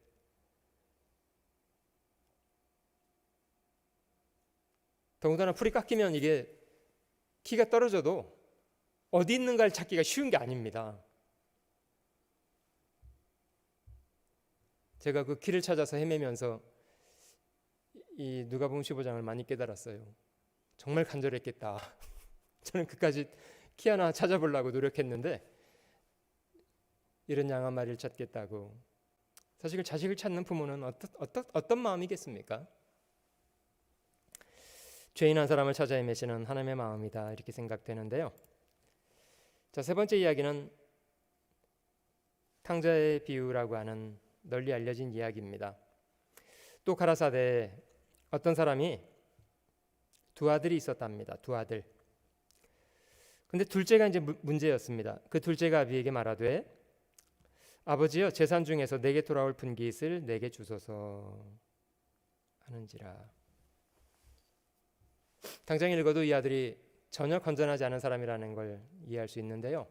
더군다나 풀이 깎이면 이게 키가 떨어져도 어디 있는가를 찾기가 쉬운 게 아닙니다. 제가 그 키를 찾아서 헤매면서 이 누가복음 15장을 많이 깨달았어요. 정말 간절했겠다. 저는 그까지 키 하나 찾아보려고 노력했는데 이런 양 한 마리를 찾겠다고. 사실 자식을 찾는 부모는 어떤 마음이겠습니까? 죄인 한 사람을 찾아 헤매시는 하나님의 마음이다, 이렇게 생각되는데요. 자, 세 번째 이야기는 탕자의 비유라고 하는 널리 알려진 이야기입니다. 또 가라사대 어떤 사람이 두 아들이 있었답니다. 두 아들. 근데 둘째가 이제 문제였습니다. 그 둘째가 아비에게 말하되 아버지여, 재산 중에서 내게 돌아올 분깃을 내게 주소서 하는지라. 당장 읽어도 이 아들이 전혀 건전하지 않은 사람이라는 걸 이해할 수 있는데요,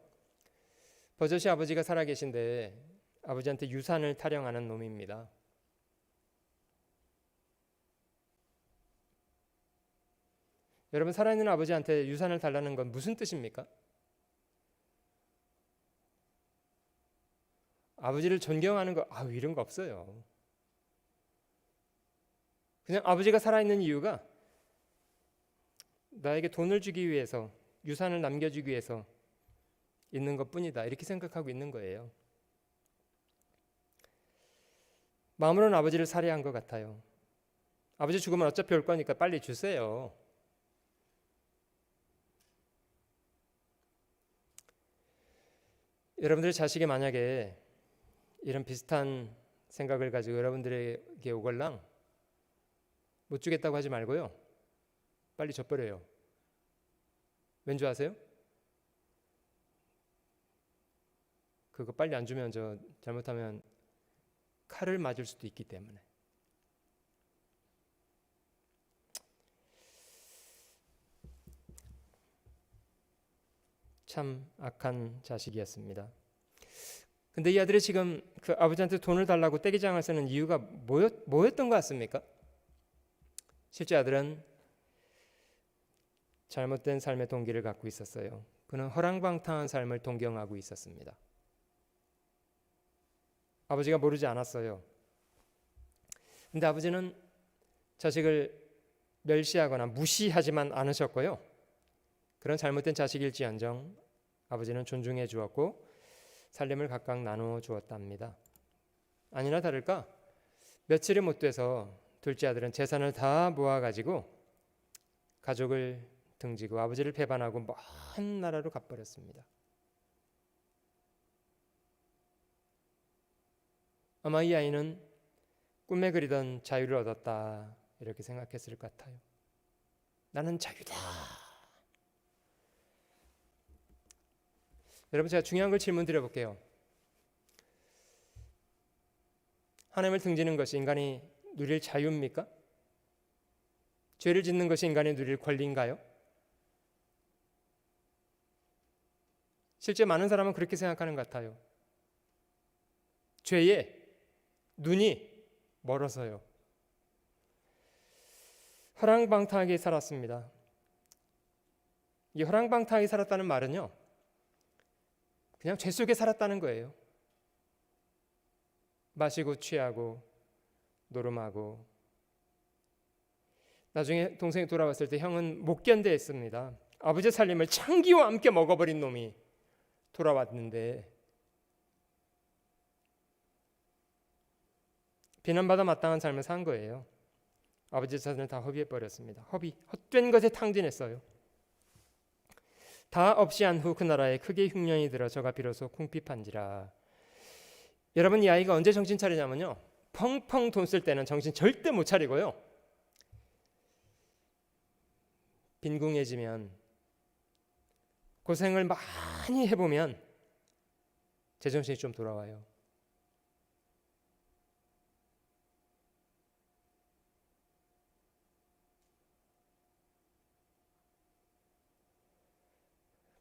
버젓이 아버지가 살아계신데 아버지한테 유산을 타령하는 놈입니다. 여러분, 살아있는 아버지한테 유산을 달라는 건 무슨 뜻입니까? 아버지를 존경하는 거, 이런 거 없어요. 그냥 아버지가 살아있는 이유가 나에게 돈을 주기 위해서, 유산을 남겨주기 위해서 있는 것뿐이다, 이렇게 생각하고 있는 거예요. 마음으로는 아버지를 살해한 것 같아요. 아버지 죽으면 어차피 올 거니까 빨리 주세요. 여러분들의 자식이 만약에 이런 비슷한 생각을 가지고 여러분들에게 오걸랑 못 주겠다고 하지 말고요, 빨리 줘버려요. 왠 줄 아세요? 그거 빨리 안 주면 잘못하면 칼을 맞을 수도 있기 때문에. 참 악한 자식이었습니다. 근데 이 아들이 지금 그 아버지한테 돈을 달라고 떼기장을 쓰는 이유가 뭐였던 것 같습니까? 실제 아들은 잘못된 삶의 동기를 갖고 있었어요. 그는 허랑방탕한 삶을 동경하고 있었습니다. 아버지가 모르지 않았어요. 근데 아버지는 자식을 멸시하거나 무시하지만 않으셨고요. 그런 잘못된 자식일지언정 아버지는 존중해 주었고 살림을 각각 나누어 주었답니다. 아니나 다를까 며칠이 못 돼서 둘째 아들은 재산을 다 모아가지고 가족을 등지고 아버지를 배반하고 먼 나라로 가버렸습니다. 아마 이 아이는 꿈에 그리던 자유를 얻었다 이렇게 생각했을 것 같아요. 나는 자유다. 여러분, 제가 중요한 걸 질문 드려볼게요. 하나님을 등지는 것이 인간이 누릴 자유입니까? 죄를 짓는 것이 인간이 누릴 권리인가요? 실제 많은 사람은 그렇게 생각하는 것 같아요. 죄에 눈이 멀어서요. 허랑방탕하게 살았습니다. 이 허랑방탕하게 살았다는 말은요, 그냥 죄 속에 살았다는 거예요. 마시고 취하고 노름하고. 나중에 동생이 돌아왔을 때 형은 못 견뎌했습니다. 아버지 살림을 창기와 함께 먹어버린 놈이 돌아왔는데 비난받아 마땅한 삶을 산 거예요. 아버지 자산을 다 허비해버렸습니다. 헛된 것에 탕진했어요. 다 없이 한 후 그 나라에 크게 흉년이 들어 저가 비로소 궁핍한지라. 여러분, 이 아이가 언제 정신 차리냐면요, 펑펑 돈 쓸 때는 정신 절대 못 차리고요, 빈궁해지면, 고생을 많이 해보면 제정신이 좀 돌아와요.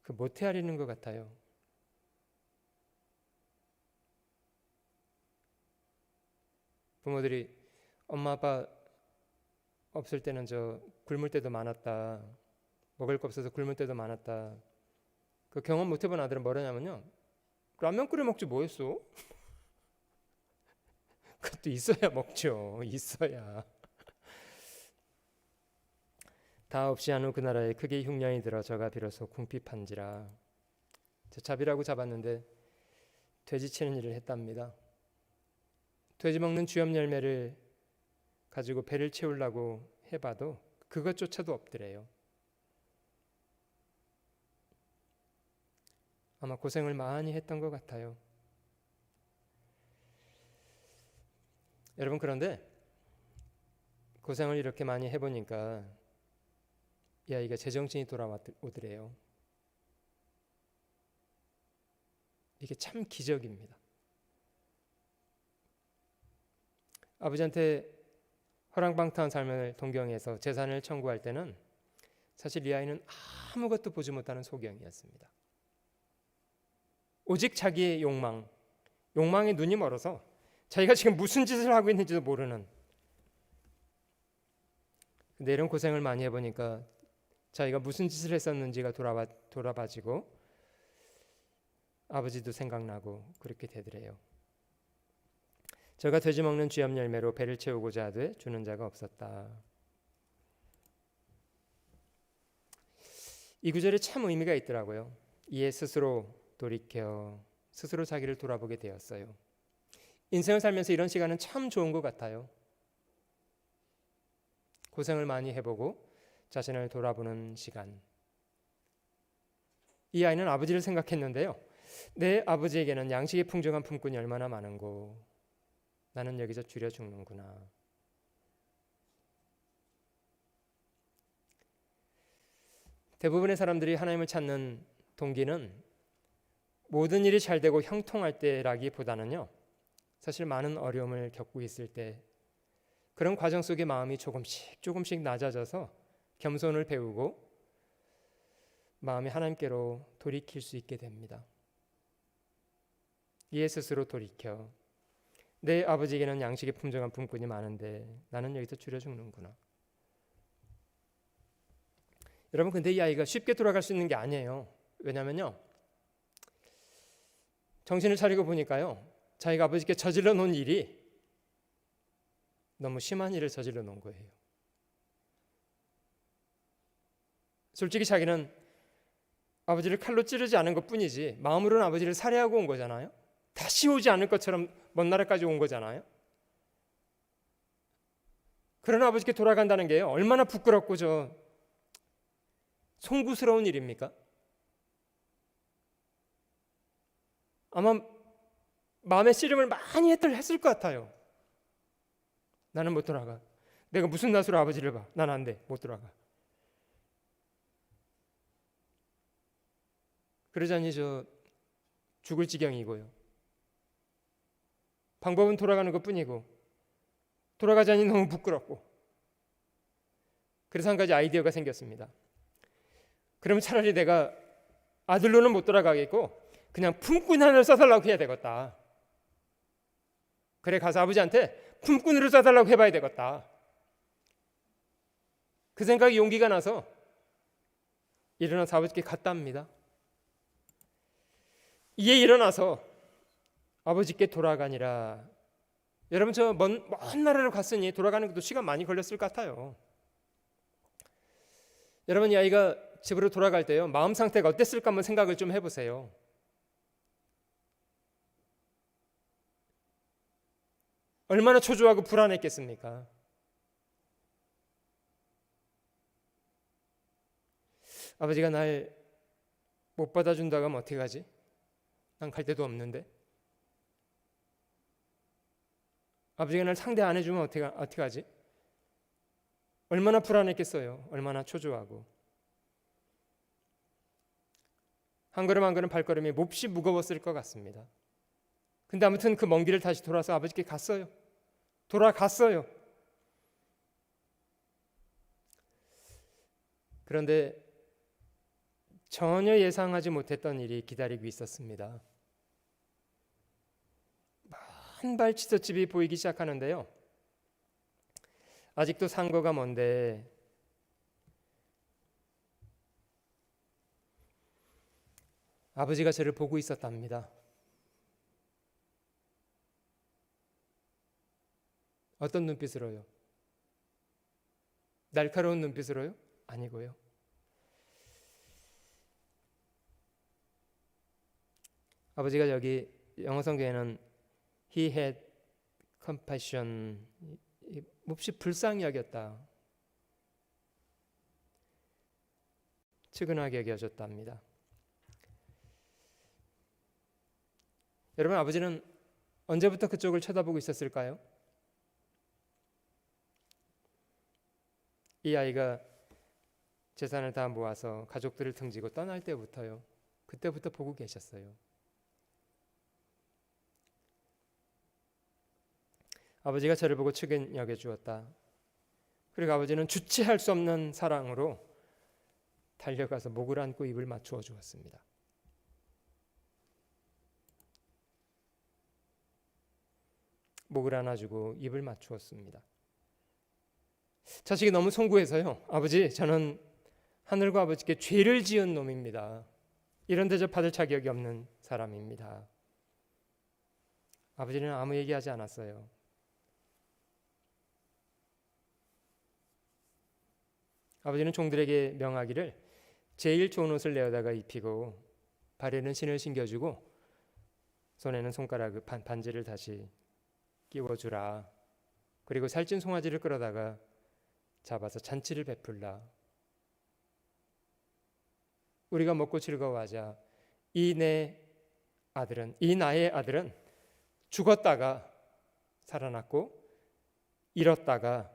그 못 헤아리는 것 같아요. 부모들이 엄마 아빠 없을 때는 저 굶을 때도 많았다, 먹을 거 없어서 굶을 때도 많았다. 그 경험 못 해본 아들은 뭐라냐면요, 라면 끓여 먹지 뭐했어? 그것도 있어야 먹죠. 있어야. 다 없이 한 후 그 나라에 크게 흉년이 들어 저가 비로소 궁핍한지라. 저 잡이라고 잡았는데 돼지치는 일을 했답니다. 돼지 먹는 쥐염 열매를 가지고 배를 채우려고 해봐도 그것조차도 없더래요. 아마 고생을 많이 했던 것 같아요. 여러분, 그런데 고생을 이렇게 많이 해보니까 이 아이가 제정신이 돌아오더래요. 이게 참 기적입니다. 아버지한테 허랑방탕한 삶을 동경해서 재산을 청구할 때는 사실 이 아이는 아무것도 보지 못하는 소경이었습니다. 오직 자기의 욕망에 눈이 멀어서 자기가 지금 무슨 짓을 하고 있는지도 모르는. 근데 이런 고생을 많이 해보니까 자기가 무슨 짓을 했었는지가 돌아봐지고 아버지도 생각나고 그렇게 되더래요. 저가 돼지 먹는 쥐염 열매로 배를 채우고자 하되 주는 자가 없었다. 이 구절에 참 의미가 있더라고요. 이에 스스로 돌이켜 스스로 자기를 돌아보게 되었어요. 인생을 살면서 이런 시간은 참 좋은 것 같아요. 고생을 많이 해보고 자신을 돌아보는 시간. 이 아이는 아버지를 생각했는데요, 내 아버지에게는 양식의 풍족한 품꾼이 얼마나 많은고 나는 여기서 줄여 죽는구나. 대부분의 사람들이 하나님을 찾는 동기는 모든 일이 잘 되고 형통할 때라기보다는요, 사실 많은 어려움을 겪고 있을 때, 그런 과정 속에 마음이 조금씩 낮아져서 겸손을 배우고 마음이 하나님께로 돌이킬 수 있게 됩니다. 이에 스스로 돌이켜 내 아버지에게는 양식의 풍성한 품꾼이 많은데 나는 여기서 줄여 죽는구나. 여러분, 근데 이 아이가 쉽게 돌아갈 수 있는 게 아니에요. 왜냐면요, 정신을 차리고 보니까요, 자기가 아버지께 저질러 놓은 일이 너무 심한 일을 저질러 놓은 거예요. 솔직히 자기는 아버지를 칼로 찌르지 않은 것뿐이지 마음으로는 아버지를 살해하고 온 거잖아요. 다시 오지 않을 것처럼 먼 나라까지 온 거잖아요. 그러나 아버지께 돌아간다는 게요, 얼마나 부끄럽고 송구스러운 일입니까? 아마 마음의 씨름을 많이 했을 것 같아요. 나는 못 돌아가. 내가 무슨 낯으로 아버지를 봐. 난 안 돼. 못 돌아가. 그러자니 죽을 지경이고요. 방법은 돌아가는 것뿐이고 돌아가자니 너무 부끄럽고. 그래서 한 가지 아이디어가 생겼습니다. 그러면 차라리 내가 아들로는 못 돌아가겠고 그냥 품꾼 하나를 써달라고 해야 되겠다. 그래, 가서 아버지한테 품꾼으로 써달라고 해봐야 되겠다. 그 생각이 용기가 나서 일어나서 아버지께 갔답니다. 이에 일어나서 아버지께 돌아가니라. 여러분, 먼 나라로 갔으니 돌아가는 것도 시간 많이 걸렸을 것 같아요. 여러분, 이 아이가 집으로 돌아갈 때요, 마음 상태가 어땠을까 한번 생각을 좀 해보세요. 얼마나 초조하고 불안했겠습니까? 아버지가 날 못 받아준다고 하면 어떻게 하지? 난 갈 데도 없는데. 아버지가 날 상대 안 해주면 어떻게 하지? 얼마나 불안했겠어요. 얼마나 초조하고. 한 걸음 한 걸음 발걸음이 몹시 무거웠을 것 같습니다. 근데 아무튼 그 먼 길을 다시 돌아서 아버지께 갔어요. 돌아갔어요. 그런데 전혀 예상하지 못했던 일이 기다리고 있었습니다. 한 발 치읓집이 보이기 시작하는데요, 아직도 상거가 먼데 아버지가 저를 보고 있었답니다. 어떤 눈빛으로요? 날카로운 눈빛으로요? 아니고요. 아버지가 여기 영어 성경에는 He had compassion, 몹시 불쌍히 여겼다, 측은하게 여겨줬답니다. 여러분, 아버지는 언제부터 그쪽을 쳐다보고 있었을까요? 이 아이가 재산을 다 모아서 가족들을 등지고 떠날 때부터요, 그때부터 보고 계셨어요. 아버지가 저를 보고 측은 여겨주었다. 그리고 아버지는 주체할 수 없는 사랑으로 달려가서 목을 안고 입을 맞추어 주었습니다. 목을 안아주고 입을 맞추었습니다. 자식이 너무 송구해서요, 아버지, 저는 하늘과 아버지께 죄를 지은 놈입니다. 이런 대접 받을 자격이 없는 사람입니다. 아버지는 아무 얘기하지 않았어요. 아버지는 종들에게 명하기를 제일 좋은 옷을 내어다가 입히고 발에는 신을 신겨주고 손에는 손가락 반지를 다시 끼워주라. 그리고 살찐 송아지를 끌어다가 잡아서 잔치를 베풀라. 우리가 먹고 즐거워하자. 이 나의 아들은 죽었다가 살아났고 잃었다가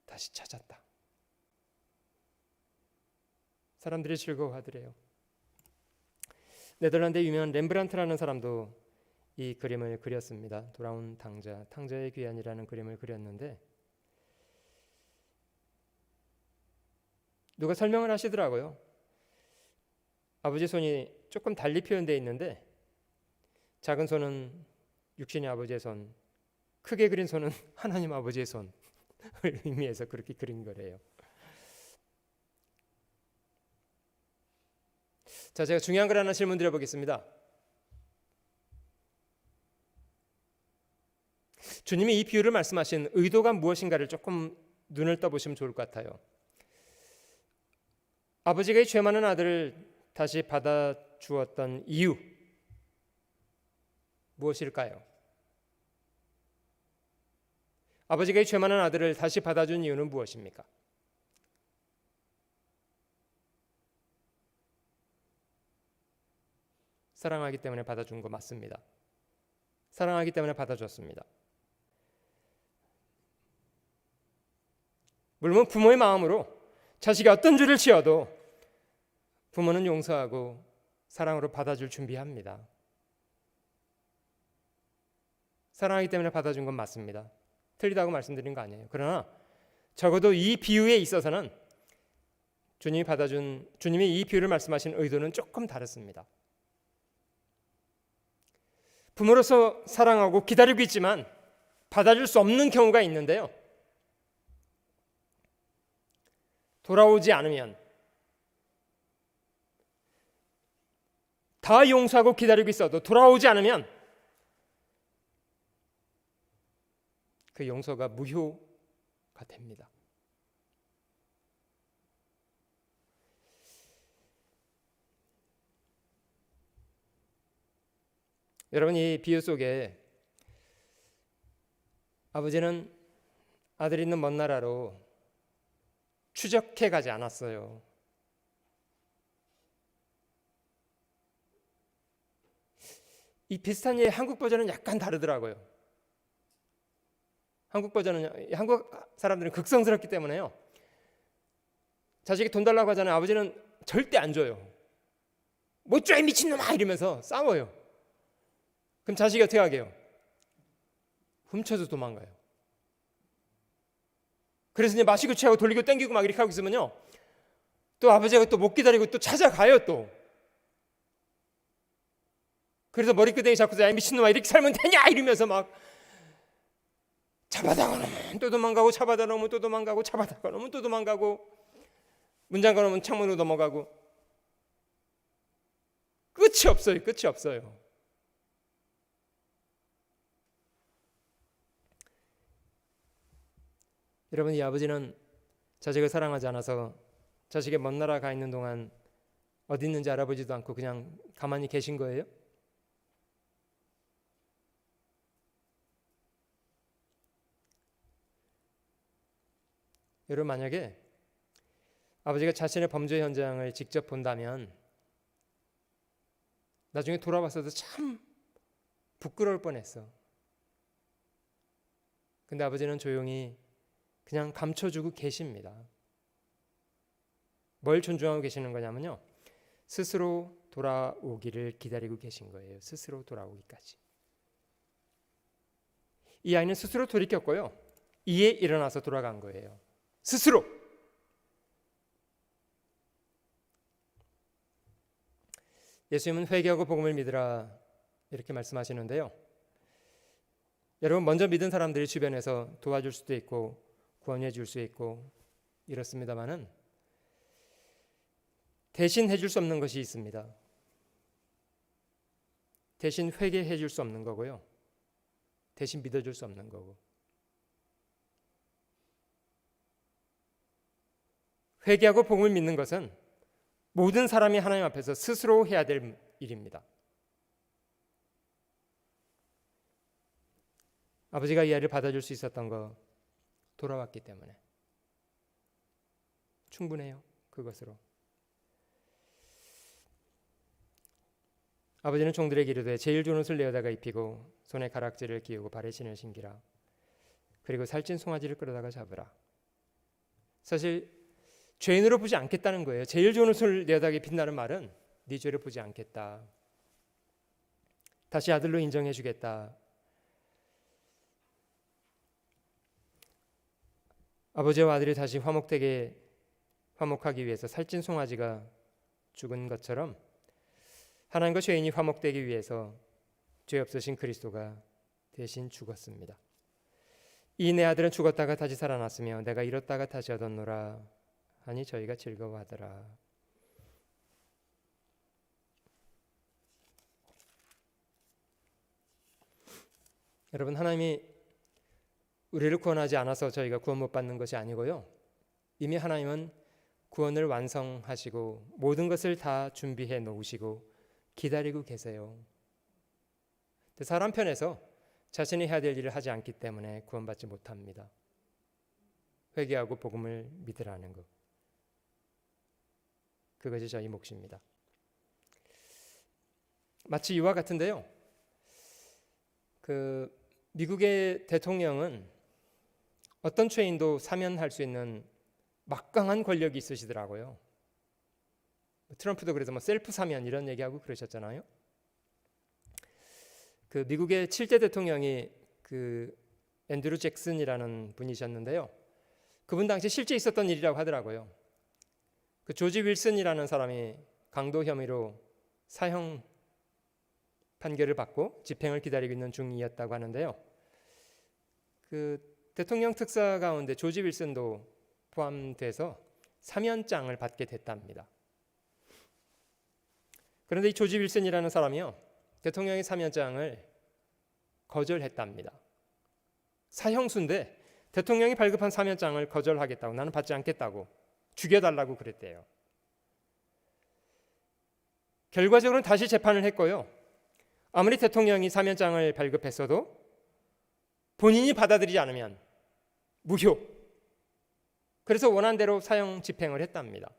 다시 찾았다. 사람들이 즐거워하더래요. 네덜란드의 유명한 렘브란트라는 사람도 이 그림을 그렸습니다. 돌아온 탕자의 귀환이라는 그림을 그렸는데, 누가 설명을 하시더라고요. 아버지 손이 조금 달리 표현되어 있는데 작은 손은 육신의 아버지의 손, 크게 그린 손은 하나님 아버지의 손을 의미해서 그렇게 그린 거래요. 자, 제가 중요한 걸 하나 질문 드려보겠습니다. 주님이 이 비유를 말씀하신 의도가 무엇인가를 조금 눈을 떠보시면 좋을 것 같아요. 아버지가 이 죄 많은 아들을 다시 받아 주었던 이유 무엇일까요? 아버지가 이 죄 많은 아들을 다시 받아준 이유는 무엇입니까? 사랑하기 때문에 받아준 거 맞습니다. 사랑하기 때문에 받아줬습니다. 물론 부모의 마음으로 자식이 어떤 죄를 지어도 부모는 용서하고 사랑으로 받아줄 준비합니다. 사랑하기 때문에 받아준 건 맞습니다. 틀리다고 말씀드린 거 아니에요. 그러나 적어도 이 비유에 있어서는 주님이 이 비유를 말씀하신 의도는 조금 다릅니다. 부모로서 사랑하고 기다리고 있지만 받아줄 수 없는 경우가 있는데요. 돌아오지 않으면 다 용서하고 기다리고 있어도 돌아오지 않으면 그 용서가 무효가 됩니다. 여러분, 이 비유 속에 아버지는 아들이 있는 먼 나라로 추적해 가지 않았어요. 이 비슷한 예 한국 버전은 약간 다르더라고요. 한국 사람들은 극성스럽기 때문에요. 자식이 돈 달라고 하잖아요. 아버지는 절대 안 줘요. 뭐 쪼이 미친놈아 이러면서 싸워요. 그럼 자식이 어떻게 하게요? 훔쳐서 도망가요. 그래서 이제 마시고 취하고 돌리고 땡기고 막 이렇게 하고 있으면요, 또 아버지가 또 못 기다리고 또 찾아가요. 또 그래서 머리끄댕이 잡고서 야 미친놈아 이렇게 살면 되냐 이러면서 막 잡아다가 놓으면 또 도망가고 잡아다 놓으면 또 도망가고 잡아다가 놓으면 또 도망가고 문 잠가 놓으면 창문으로 넘어가고 끝이 없어요. 끝이 없어요. 여러분, 이 아버지는 자식을 사랑하지 않아서 자식의 먼 나라 가 있는 동안 어디 있는지 알아보지도 않고 그냥 가만히 계신 거예요? 여러분, 만약에 아버지가 자신의 범죄 현장을 직접 본다면 나중에 돌아왔어도 참 부끄러울 뻔했어. 근데 아버지는 조용히 그냥 감춰주고 계십니다. 뭘 존중하고 계시는 거냐면요, 스스로 돌아오기를 기다리고 계신 거예요. 스스로 돌아오기까지. 이 아이는 스스로 돌이켰고요, 이에 일어나서 돌아간 거예요. 스스로. 예수님은 회개하고 복음을 믿으라 이렇게 말씀하시는데요, 여러분, 먼저 믿은 사람들이 주변에서 도와줄 수도 있고 구원해 줄 수 있고 이렇습니다만은 대신 해줄 수 없는 것이 있습니다. 대신 회개해 줄 수 없는 거고요, 대신 믿어줄 수 없는 거고. 회개하고 복음을 믿는 것은 모든 사람이 하나님 앞에서 스스로 해야 될 일입니다. 아버지가 이 아이를 받아줄 수 있었던 거 돌아왔기 때문에 충분해요. 그것으로. 아버지는 종들에게 이르되 제일 좋은 옷을 내어다가 입히고 손에 가락지를 끼우고 발에 신을 신기라. 그리고 살찐 송아지를 끌어다가 잡으라. 사실 죄인으로 보지 않겠다는 거예요. 제일 좋은 옷을 내어다가 입힌다는 말은 네 죄를 보지 않겠다, 다시 아들로 인정해 주겠다. 아버지와 아들이 다시 화목하기 위해서 살찐 송아지가 죽은 것처럼 하나님과 죄인이 화목되기 위해서 죄 없으신 그리스도가 대신 죽었습니다. 이 내 아들은 죽었다가 다시 살아났으며 내가 잃었다가 다시 얻었노라 하니 저희가 즐거워하더라. 여러분, 하나님이 우리를 구원하지 않아서 저희가 구원 못 받는 것이 아니고요, 이미 하나님은 구원을 완성하시고 모든 것을 다 준비해 놓으시고 기다리고 계세요. 사람 편에서 자신이 해야 될 일을 하지 않기 때문에 구원받지 못합니다. 회개하고 복음을 믿으라는 것, 그것이 저희 몫입니다. 마치 이와 같은데요, 미국의 대통령은 어떤 죄인도 사면할 수 있는 막강한 권력이 있으시더라고요. 트럼프도 그래서 셀프 사면 이런 얘기하고 그러셨잖아요. 미국의 7대 대통령이 앤드루 잭슨이라는 분이셨는데요, 그분 당시 실제 있었던 일이라고 하더라고요. 조지 윌슨이라는 사람이 강도 혐의로 사형 판결을 받고 집행을 기다리고 있는 중이었다고 하는데요, 대통령 특사 가운데 조지 윌슨도 포함돼서 사면장을 받게 됐답니다. 그런데 이 조지 윌슨이라는 사람이요, 대통령의 사면장을 거절했답니다. 사형수인데 대통령이 발급한 사면장을 거절하겠다고, 나는 받지 않겠다고, 죽여달라고 그랬대요. 결과적으로는 다시 재판을 했고요, 아무리 대통령이 사면장을 발급했어도 본인이 받아들이지 않으면 무효. 그래서 원한대로 사형 집행을 했답니다.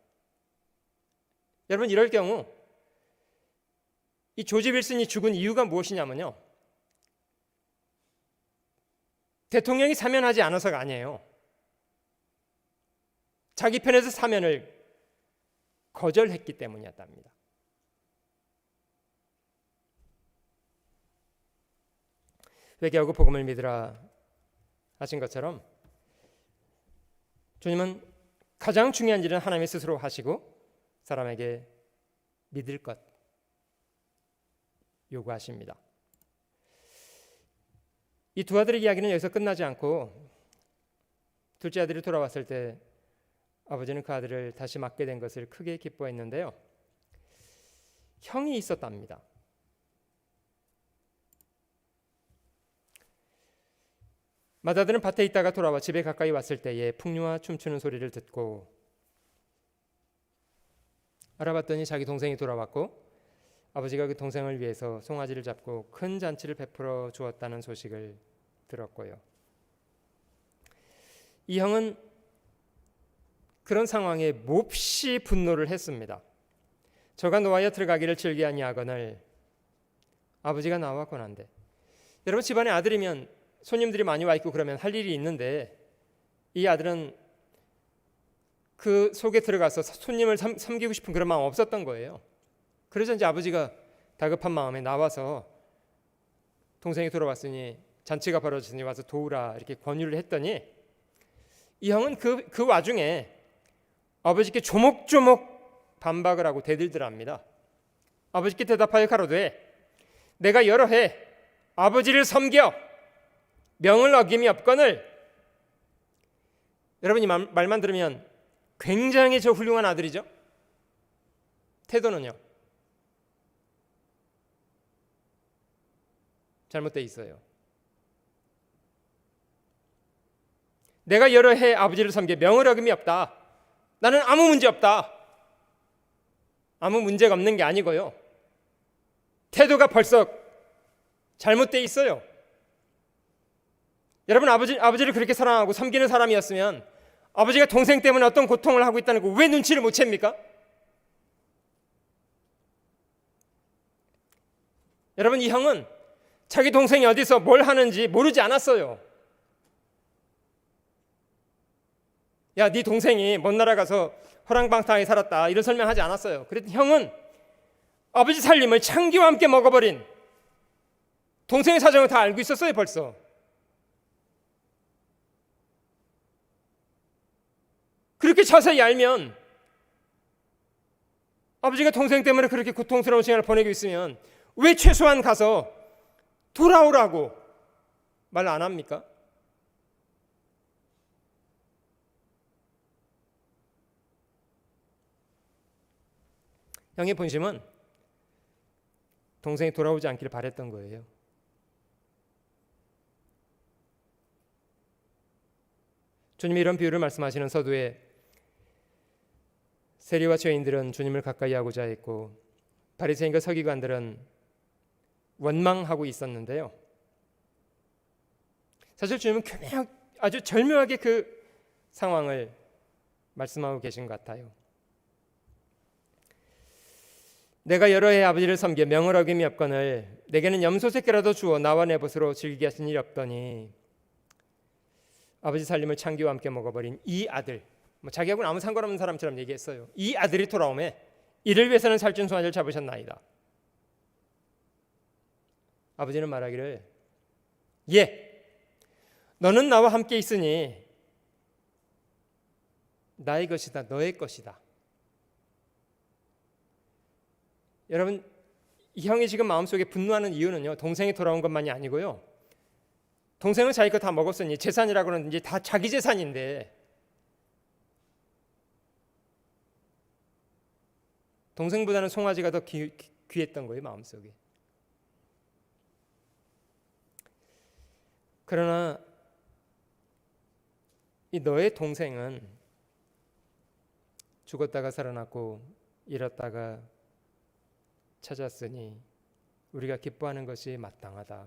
여러분, 이럴 경우 이 조지 윌슨이 죽은 이유가 무엇이냐면요, 대통령이 사면하지 않아서가 아니에요. 자기 편에서 사면을 거절했기 때문이었답니다. 회개하고 복음을 믿으라 하신 것처럼 주님은 가장 중요한 일은 하나님이 스스로 하시고 사람에게 믿을 것 요구하십니다. 이 두 아들의 이야기는 여기서 끝나지 않고 둘째 아들이 돌아왔을 때 아버지는 그 아들을 다시 맡게 된 것을 크게 기뻐했는데요, 형이 있었답니다. 맏아들은 밭에 있다가 돌아와 집에 가까이 왔을 때에 풍류와 춤추는 소리를 듣고 알아봤더니 자기 동생이 돌아왔고 아버지가 그 동생을 위해서 송아지를 잡고 큰 잔치를 베풀어 주었다는 소식을 들었고요. 이 형은 그런 상황에 몹시 분노를 했습니다. 저가 노하여 들어가기를 즐겨 아니하거늘 아버지가 나와 권한대. 여러분, 집안에 아들이면 손님들이 많이 와 있고 그러면 할 일이 있는데 이 아들은 그 속에 들어가서 손님을 섬기고 싶은 그런 마음 없었던 거예요. 그래서 이제 아버지가 다급한 마음에 나와서 동생이 돌아왔으니 잔치가 벌어졌으니 와서 도우라 이렇게 권유를 했더니 이 형은 그 와중에 아버지께 조목조목 반박을 하고 대들더랍니다. 아버지께 대답하여 가로되 내가 여러 해 아버지를 섬겨 명을 어김이 없거늘. 여러분, 이 말만 들으면 굉장히 저 훌륭한 아들이죠. 태도는요 잘못되어 있어요. 내가 여러 해 아버지를 섬겨 명을 어김이 없다. 나는 아무 문제 없다. 아무 문제가 없는 게 아니고요, 태도가 벌써 잘못되어 있어요. 여러분, 아버지를 그렇게 사랑하고 섬기는 사람이었으면 아버지가 동생 때문에 어떤 고통을 하고 있다는 거 왜 눈치를 못 챕니까? 여러분, 이 형은 자기 동생이 어디서 뭘 하는지 모르지 않았어요. 야, 네 동생이 먼 나라 가서 허랑방탕하게 살았다 이런 설명하지 않았어요. 그래도 형은 아버지 살림을 창기와 함께 먹어버린 동생의 사정을 다 알고 있었어요. 벌써. 그렇게 자세히 알면 아버지가 동생 때문에 그렇게 고통스러운 시간을 보내고 있으면 왜 최소한 가서 돌아오라고 말 안 합니까? 형의 본심은 동생이 돌아오지 않기를 바랬던 거예요. 주님이 이런 비유를 말씀하시는 서두에 세리와 죄인들은 주님을 가까이 하고자 했고 바리새인과 서기관들은 원망하고 있었는데요. 사실 주님은 아주 절묘하게 그 상황을 말씀하고 계신 것 같아요. 내가 여러 해 아버지를 섬겨 명을 어김이 없거늘 내게는 염소 새끼라도 주어 나와 내 벗으로 즐기게 하신 일이 없더니 아버지 살림을 창기와 함께 먹어버린 이 아들, 자기하고는 아무 상관없는 사람처럼 얘기했어요. 이 아들이 돌아오매 이를 위해서는 살찐 송아지를 잡으셨나이다. 아버지는 말하기를 예, 너는 나와 함께 있으니 나의 것이다, 너의 것이다. 여러분, 이 형이 지금 마음속에 분노하는 이유는요, 동생이 돌아온 것만이 아니고요, 동생은 자기 거 다 먹었으니 재산이라고는 이제 다 자기 재산인데 동생보다는 송아지가 더 귀했던 거예요, 마음속에. 그러나 이 너의 동생은 죽었다가 살아났고 잃었다가 찾았으니 우리가 기뻐하는 것이 마땅하다.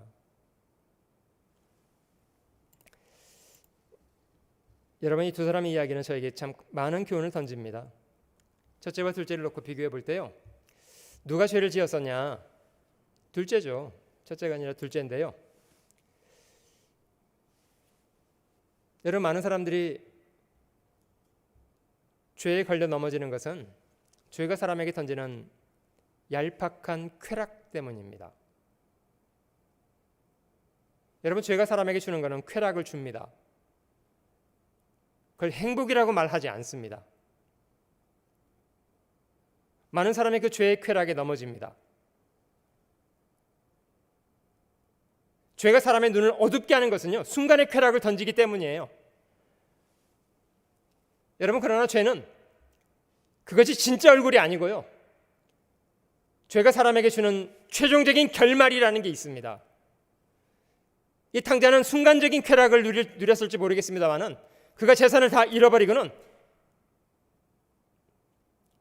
여러분, 이 두 사람의 이야기는 저에게 참 많은 교훈을 던집니다. 첫째와 둘째를 놓고 비교해 볼 때요, 누가 죄를 지었었냐? 둘째죠. 첫째가 아니라 둘째인데요. 여러분, 많은 사람들이 죄에 걸려 넘어지는 것은 죄가 사람에게 던지는 얄팍한 쾌락 때문입니다. 여러분, 죄가 사람에게 주는 것은 쾌락을 줍니다. 그걸 행복이라고 말하지 않습니다. 많은 사람이 그 죄의 쾌락에 넘어집니다. 죄가 사람의 눈을 어둡게 하는 것은요, 순간의 쾌락을 던지기 때문이에요. 여러분, 그러나 죄는 그것이 진짜 얼굴이 아니고요, 죄가 사람에게 주는 최종적인 결말이라는 게 있습니다. 이 탕자는 순간적인 쾌락을 누렸을지 모르겠습니다만은 그가 재산을 다 잃어버리고는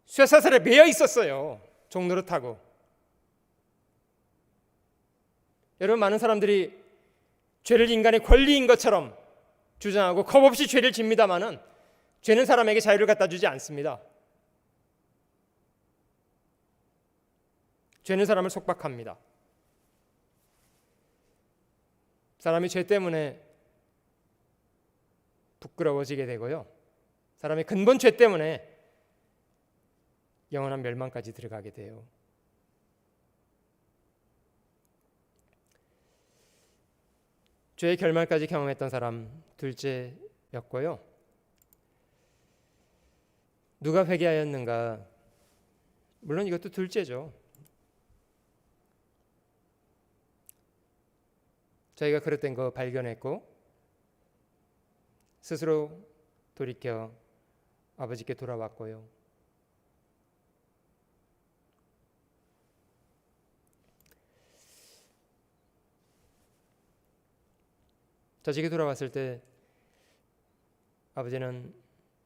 쇠사슬에 매여 있었어요. 종노릇하고. 여러분, 많은 사람들이 죄를 인간의 권리인 것처럼 주장하고 겁없이 죄를 집니다마는 죄는 사람에게 자유를 갖다 주지 않습니다. 죄는 사람을 속박합니다. 사람이 죄 때문에 부끄러워지게 되고요, 사람의 근본 죄 때문에 영원한 멸망까지 들어가게 돼요. 죄의 결말까지 경험했던 사람 둘째였고요. 누가 회개하였는가? 물론 이것도 둘째죠. 자기가 그릇된 거 발견했고 스스로 돌이켜 아버지께 돌아왔고요. 자식이 돌아왔을 때 아버지는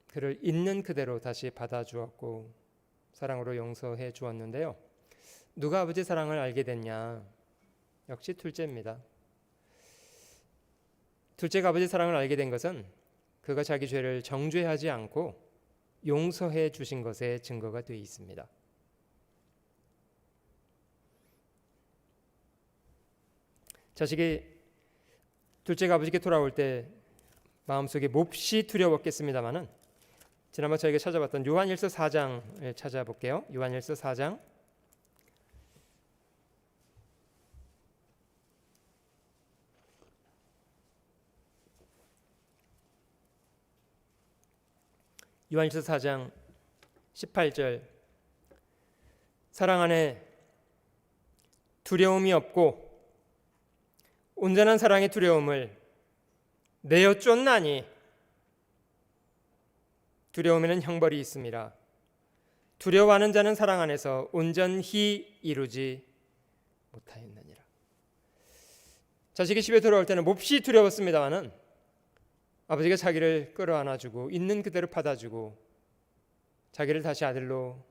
그를 있는 그대로 다시 받아주었고 사랑으로 용서해 주었는데요. 누가 아버지의 사랑을 알게 됐냐? 역시 둘째입니다. 둘째가 아버지의 사랑을 알게 된 것은 그가 자기 죄를 정죄하지 않고 용서해 주신 것의 증거가 되어 있습니다. 자식이 둘째가 아버지께 돌아올 때 마음속에 몹시 두려웠겠습니다마는 지난번 저희가 찾아봤던 요한일서 4장을 찾아볼게요. 요한일서 4장 요한일서 4장 18절 사랑 안에 두려움이 없고 온전한 사랑의 두려움을 내어 쫓나니 두려움에는 형벌이 있습니다. 두려워하는 자는 사랑 안에서 온전히 이루지 못하였느니라. 자식이 집에 돌아올 때는 몹시 두려웠습니다마는 아버지가 자기를 끌어안아주고 있는 그대로 받아주고 자기를 다시 아들로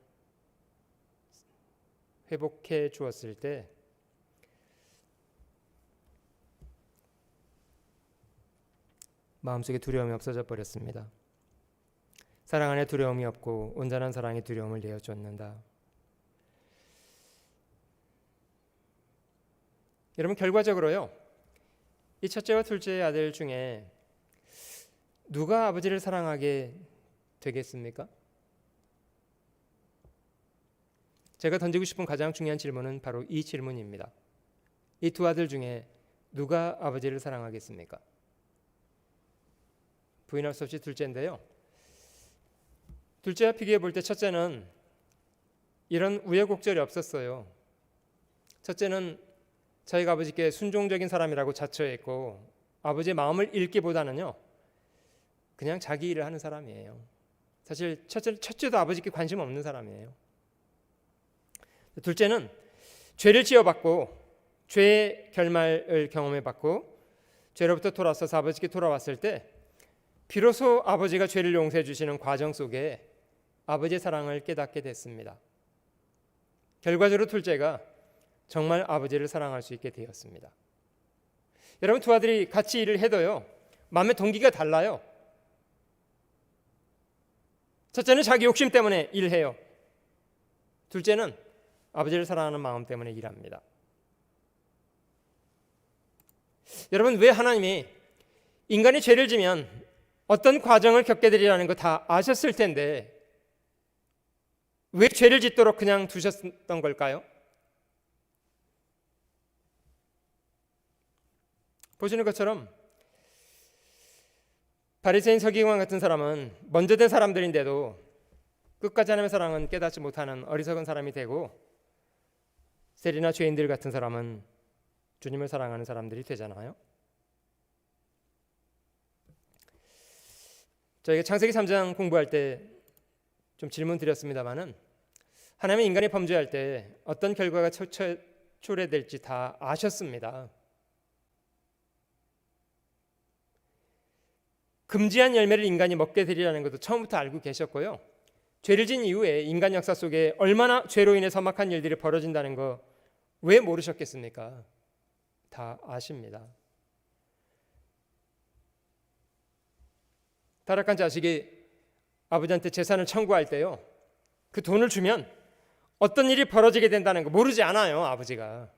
회복해 주었을 때 마음속에 두려움이 없어져 버렸습니다. 사랑 안에 두려움이 없고 온전한 사랑의 두려움을 내어줬는다. 여러분, 결과적으로요, 이 첫째와 둘째 아들 중에 누가 아버지를 사랑하게 되겠습니까? 제가 던지고 싶은 가장 중요한 질문은 바로 이 질문입니다. 이 두 아들 중에 누가 아버지를 사랑하겠습니까? 부인할 수 없이 둘째인데요, 둘째와 비교해 볼 때 첫째는 이런 우여곡절이 없었어요. 첫째는 자기가 아버지께 순종적인 사람이라고 자처했고 아버지의 마음을 읽기보다는요 그냥 자기 일을 하는 사람이에요. 사실 첫째도 아버지께 관심 없는 사람이에요. 둘째는 죄를 지어봤고 죄의 결말을 경험해봤고 죄로부터 돌아서서 아버지께 돌아왔을 때 비로소 아버지가 죄를 용서해 주시는 과정 속에 아버지의 사랑을 깨닫게 됐습니다. 결과적으로 둘째가 정말 아버지를 사랑할 수 있게 되었습니다. 여러분, 두 아들이 같이 일을 해도요 마음의 동기가 달라요. 첫째는 자기 욕심 때문에 일해요. 둘째는 아버지를 사랑하는 마음 때문에 일합니다. 여러분, 왜 하나님이 인간이 죄를 지면 어떤 과정을 겪게 되리라는 거 다 아셨을 텐데 왜 죄를 짓도록 그냥 두셨던 걸까요? 보시는 것처럼 바리새인 서기관 같은 사람은 먼저 된 사람들인데도 끝까지 하나님의 사랑은 깨닫지 못하는 어리석은 사람이 되고, 세리나 죄인들 같은 사람은 주님을 사랑하는 사람들이 되잖아요. 저희가 창세기 3장 공부할 때 좀 질문 드렸습니다마는 하나님은 인간이 범죄할 때 어떤 결과가 초래될지 다 아셨습니다. 금지한 열매를 인간이 먹게 되리라는 것도 처음부터 알고 계셨고요. 죄를 진 이후에 인간 역사 속에 얼마나 죄로 인해 험악한 일들이 벌어진다는 거 왜 모르셨겠습니까? 다 아십니다. 타락한 자식이 아버지한테 재산을 청구할 때요, 그 돈을 주면 어떤 일이 벌어지게 된다는 거 모르지 않아요, 아버지가.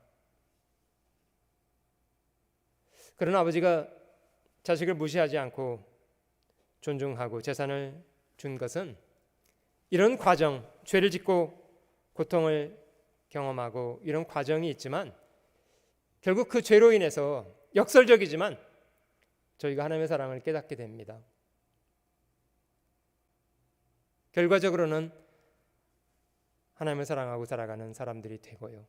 그러나 아버지가 자식을 무시하지 않고 존중하고 재산을 준 것은 이런 과정, 죄를 짓고 고통을 경험하고 이런 과정이 있지만 결국 그 죄로 인해서 역설적이지만 저희가 하나님의 사랑을 깨닫게 됩니다. 결과적으로는 하나님을 사랑하고 살아가는 사람들이 되고요.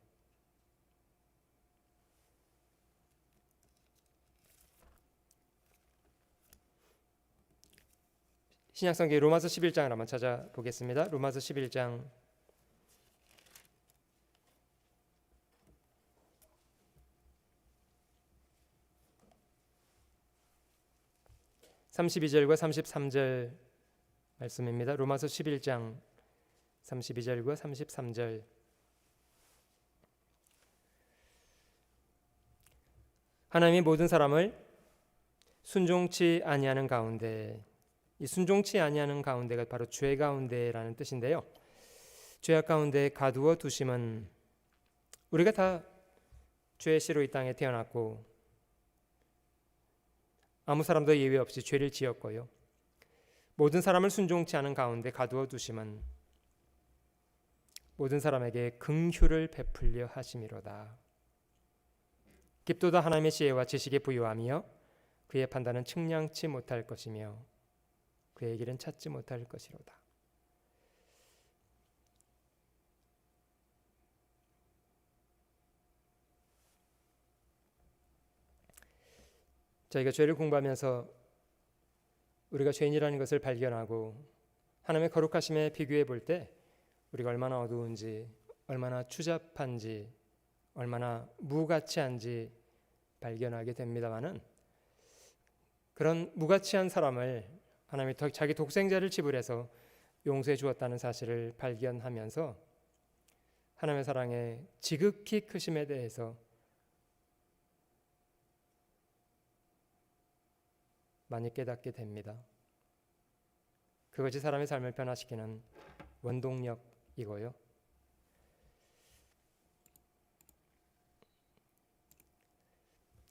신약성경 로마서 11장을 한번 찾아보겠습니다. 로마서 11장 32절과 33절 말씀입니다. 로마서 11장 32절과 33절. 하나님이 모든 사람을 순종치 아니하는 가운데, 이 순종치 아니하는 가운데가 바로 죄 가운데라는 뜻인데요. 죄악 가운데 가두어 두심은, 우리가 다 죄의 씨로 이 땅에 태어났고 아무 사람도 예외 없이 죄를 지었고요. 모든 사람을 순종치 않은 가운데 가두어 두심은 모든 사람에게 긍휼을 베풀려 하심이로다. 깊도다 하나님의 지혜와 지식에 부유하며 그의 판단은 측량치 못할 것이며 그의 길은 찾지 못할 것이로다. 저희가 죄를 공부하면서 우리가 죄인이라는 것을 발견하고 하나님의 거룩하심에 비교해 볼 때 우리가 얼마나 어두운지, 얼마나 추잡한지, 얼마나 무가치한지 발견하게 됩니다마는, 그런 무가치한 사람을 하나님이 자기 독생자를 지불해서 용서해 주었다는 사실을 발견하면서 하나님의 사랑의 지극히 크심에 대해서 많이 깨닫게 됩니다. 그것이 사람의 삶을 변화시키는 원동력이고요.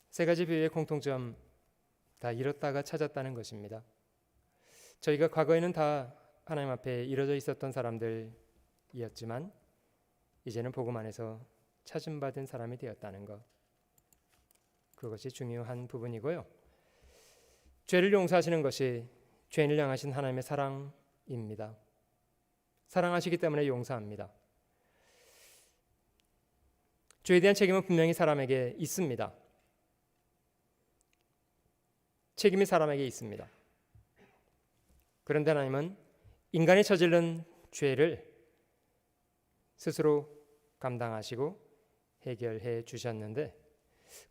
세 가지 비유의 공통점, 다 잃었다가 찾았다는 것입니다. 저희가 과거에는 다 하나님 앞에 이뤄져 있었던 사람들이었지만 이제는 복음 안에서 찾음받은 사람이 되었다는 것, 그것이 중요한 부분이고요. 죄를 용서하시는 것이 죄인을 향하신 하나님의 사랑입니다. 사랑하시기 때문에 용서합니다. 죄에 대한 책임은 분명히 사람에게 있습니다. 책임이 사람에게 있습니다. 그런데 하나님은 인간이 저지른 죄를 스스로 감당하시고 해결해 주셨는데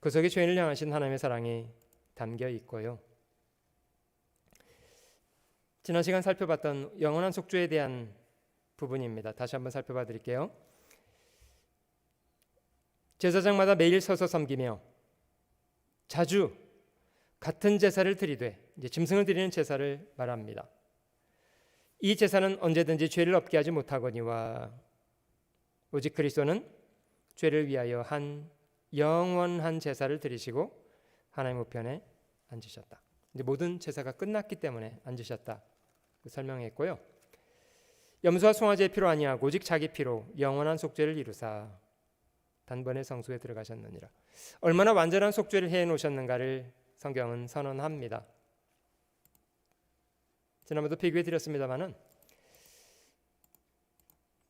그 속에 죄인을 향하신 하나님의 사랑이 담겨 있고요. 지난 시간 살펴봤던 영원한 속죄에 대한 부분입니다. 다시 한번 살펴봐 드릴게요. 제사장마다 매일 서서 섬기며 자주 같은 제사를 드리되, 이제 짐승을 드리는 제사를 말합니다. 이 제사는 언제든지 죄를 없게 하지 못하거니와 오직 그리스도는 죄를 위하여 한 영원한 제사를 드리시고 하나님 우편에 앉으셨다. 이제 모든 제사가 끝났기 때문에 앉으셨다 설명했고요. 염소와 송아지의 피로 아니하고 오직 자기 피로 영원한 속죄를 이루사 단번에 성소에 들어가셨느니라. 얼마나 완전한 속죄를 해 놓으셨는가를 성경은 선언합니다. 지난번도 비교해 드렸습니다마는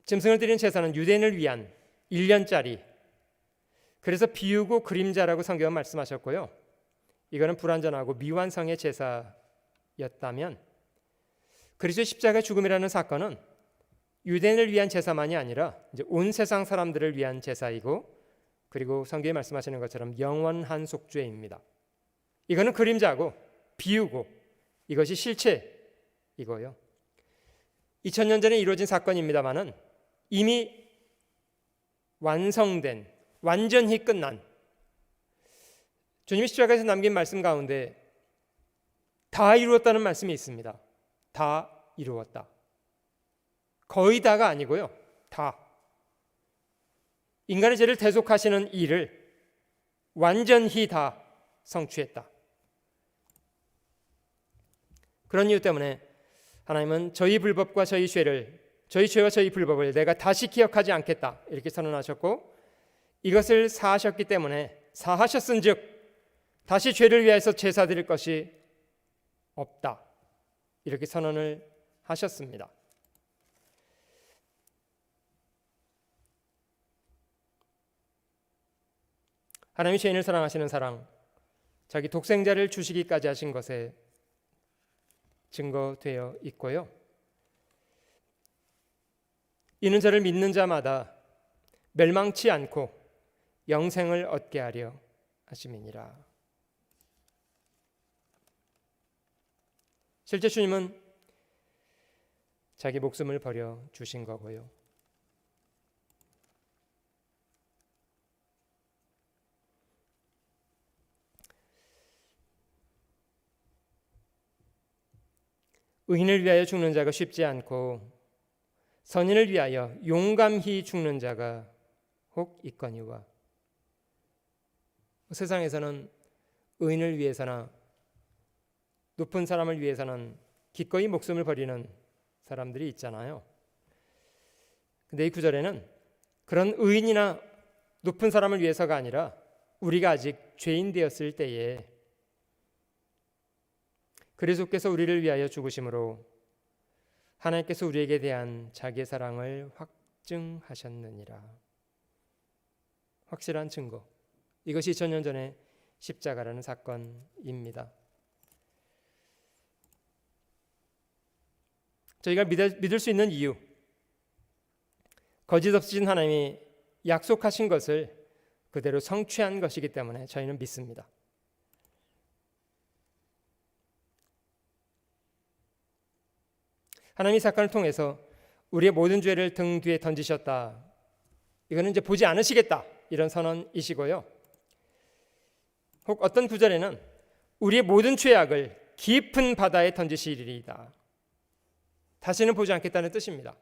짐승을 드리는 제사는 유대인을 위한 1년짜리, 그래서 비유고 그림자라고 성경은 말씀하셨고요. 이거는 불완전하고 미완성의 제사였다면 그리스도의 십자가 죽음이라는 사건은 유대인을 위한 제사만이 아니라 이제 온 세상 사람들을 위한 제사이고, 그리고 성경이 말씀하시는 것처럼 영원한 속죄입니다. 이거는 그림자고 비유고 이것이 실체이고요. 2000년 전에 이루어진 사건입니다마는 이미 완성된, 완전히 끝난, 주님이 십자가에서 남긴 말씀 가운데 다 이루었다는 말씀이 있습니다. 다 이루었다. 거의 다가 아니고요. 다. 인간의 죄를 대속하시는 일을 완전히 다 성취했다. 그런 이유 때문에 하나님은 저희 불법과 저희 죄를, 저희 죄와 저희 불법을 내가 다시 기억하지 않겠다 이렇게 선언하셨고, 이것을 사하셨기 때문에 사하셨은즉 다시 죄를 위해서 제사 드릴 것이 없다 이렇게 선언을 하셨습니다. 하나님이 죄인을 사랑하시는 사랑, 자기 독생자를 주시기까지 하신 것에 증거되어 있고요. 이는 저를 믿는 자마다 멸망치 않고 영생을 얻게 하려 하심이니라. 실제 주님은 자기 목숨을 버려 주신 거고요. 의인을 위하여 죽는 자가 쉽지 않고 선인을 위하여 용감히 죽는 자가 혹 있거니와. 세상에서는 의인을 위해서나 높은 사람을 위해서는 기꺼이 목숨을 버리는 사람들이 있잖아요. 근데 이 구절에는 그런 의인이나 높은 사람을 위해서가 아니라 우리가 아직 죄인 되었을 때에 그리스도께서 우리를 위하여 죽으심으로 하나님께서 우리에게 대한 자기의 사랑을 확증하셨느니라. 확실한 증거. 이것이 2000년 전에 십자가라는 사건입니다. 저희가 믿을 수 있는 이유, 거짓 없으신 하나님이 약속하신 것을 그대로 성취한 것이기 때문에 저희는 믿습니다. 하나님이 사건을 통해서 우리의 모든 죄를 등 뒤에 던지셨다. 이거는 이제 보지 않으시겠다, 이런 선언이시고요. 혹 어떤 구절에는 우리의 모든 죄악을 깊은 바다에 던지시리이다. 다시는 보지 않겠다는 뜻입니다.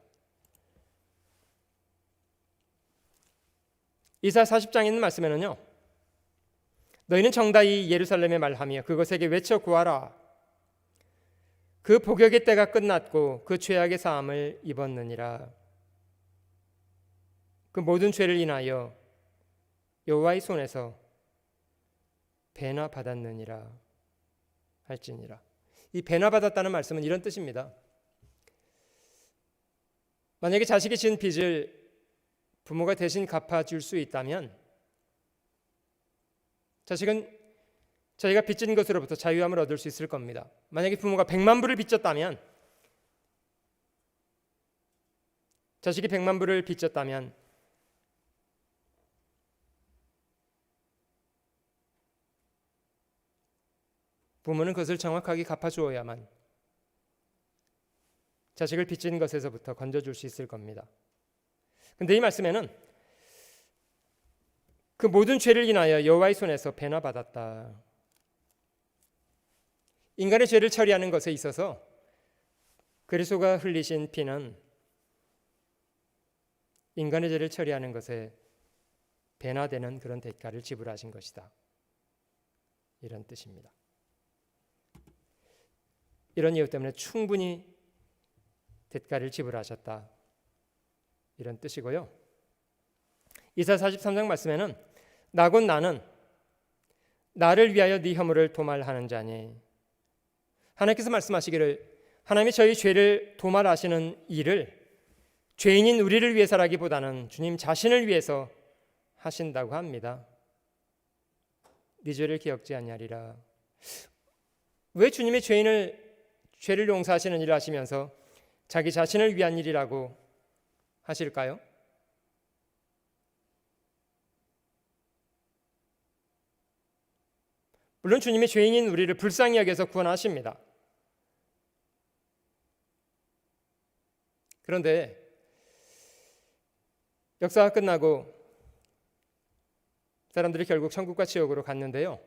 이사 40장에 있는 말씀에는요, 너희는 정다이 예루살렘에 말하며 그것에게 외쳐 구하라. 그 복역의 때가 끝났고 그 죄악의 사함을 입었느니라. 그 모든 죄를 인하여 여호와의 손에서 배나 받았느니라 할지니라. 이 배나 받았다는 말씀은 이런 뜻입니다. 만약에 자식이 지은 빚을 부모가 대신 갚아줄 수 있다면 자식은 자기가 빚진 것으로부터 자유함을 얻을 수 있을 겁니다. 만약에 부모가 100만 불을 빚졌다면, 자식이 100만 불을 빚졌다면 부모는 그것을 정확하게 갚아주어야만 자식을 빚진 것에서부터 건져줄 수 있을 겁니다. 근데 이 말씀에는 그 모든 죄를 인하여 여호와의 손에서 배나 받았다. 인간의 죄를 처리하는 것에 있어서 그리스도가 흘리신 피는 인간의 죄를 처리하는 것에 배나 되는 그런 대가를 지불하신 것이다. 이런 뜻입니다. 이런 이유 때문에 충분히 대가를 지불하셨다. 이런 뜻이고요. 이사 43장 말씀에는 나곧 나는 나를 위하여 네 허물을 도말하는 자니, 하나님께서 말씀하시기를 하나님이 저희 죄를 도말하시는 일을 죄인인 우리를 위해서라기보다는 주님 자신을 위해서 하신다고 합니다. 네 죄를 기억지 아니하리라. 왜 주님의 죄를 용서하시는 일을 하시면서 자기 자신을 위한 일이라고 하실까요? 물론 주님이 죄인인 우리를 불쌍히 여겨서 구원하십니다. 그런데 역사가 끝나고 사람들이 결국 천국과 지옥으로 갔는데요,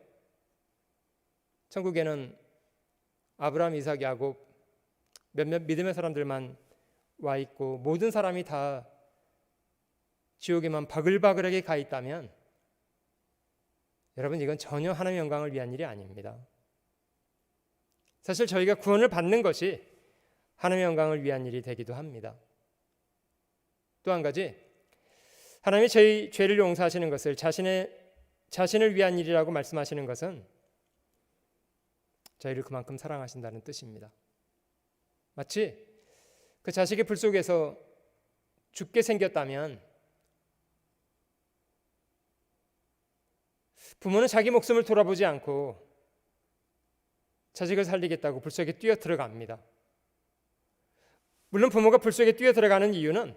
천국에는 아브라함, 이삭, 야곱 몇몇 믿음의 사람들만 와 있고 모든 사람이 다 지옥에만 바글바글하게 가 있다면 여러분, 이건 전혀 하나님의 영광을 위한 일이 아닙니다. 사실 저희가 구원을 받는 것이 하나님의 영광을 위한 일이 되기도 합니다. 또 한 가지, 하나님이 저희 죄를 용서하시는 것을 자신을 위한 일이라고 말씀하시는 것은 저희를 그만큼 사랑하신다는 뜻입니다. 마치 그 자식의 불 속에서 죽게 생겼다면 부모는 자기 목숨을 돌아보지 않고 자식을 살리겠다고 불 속에 뛰어 들어갑니다. 물론 부모가 불 속에 뛰어 들어가는 이유는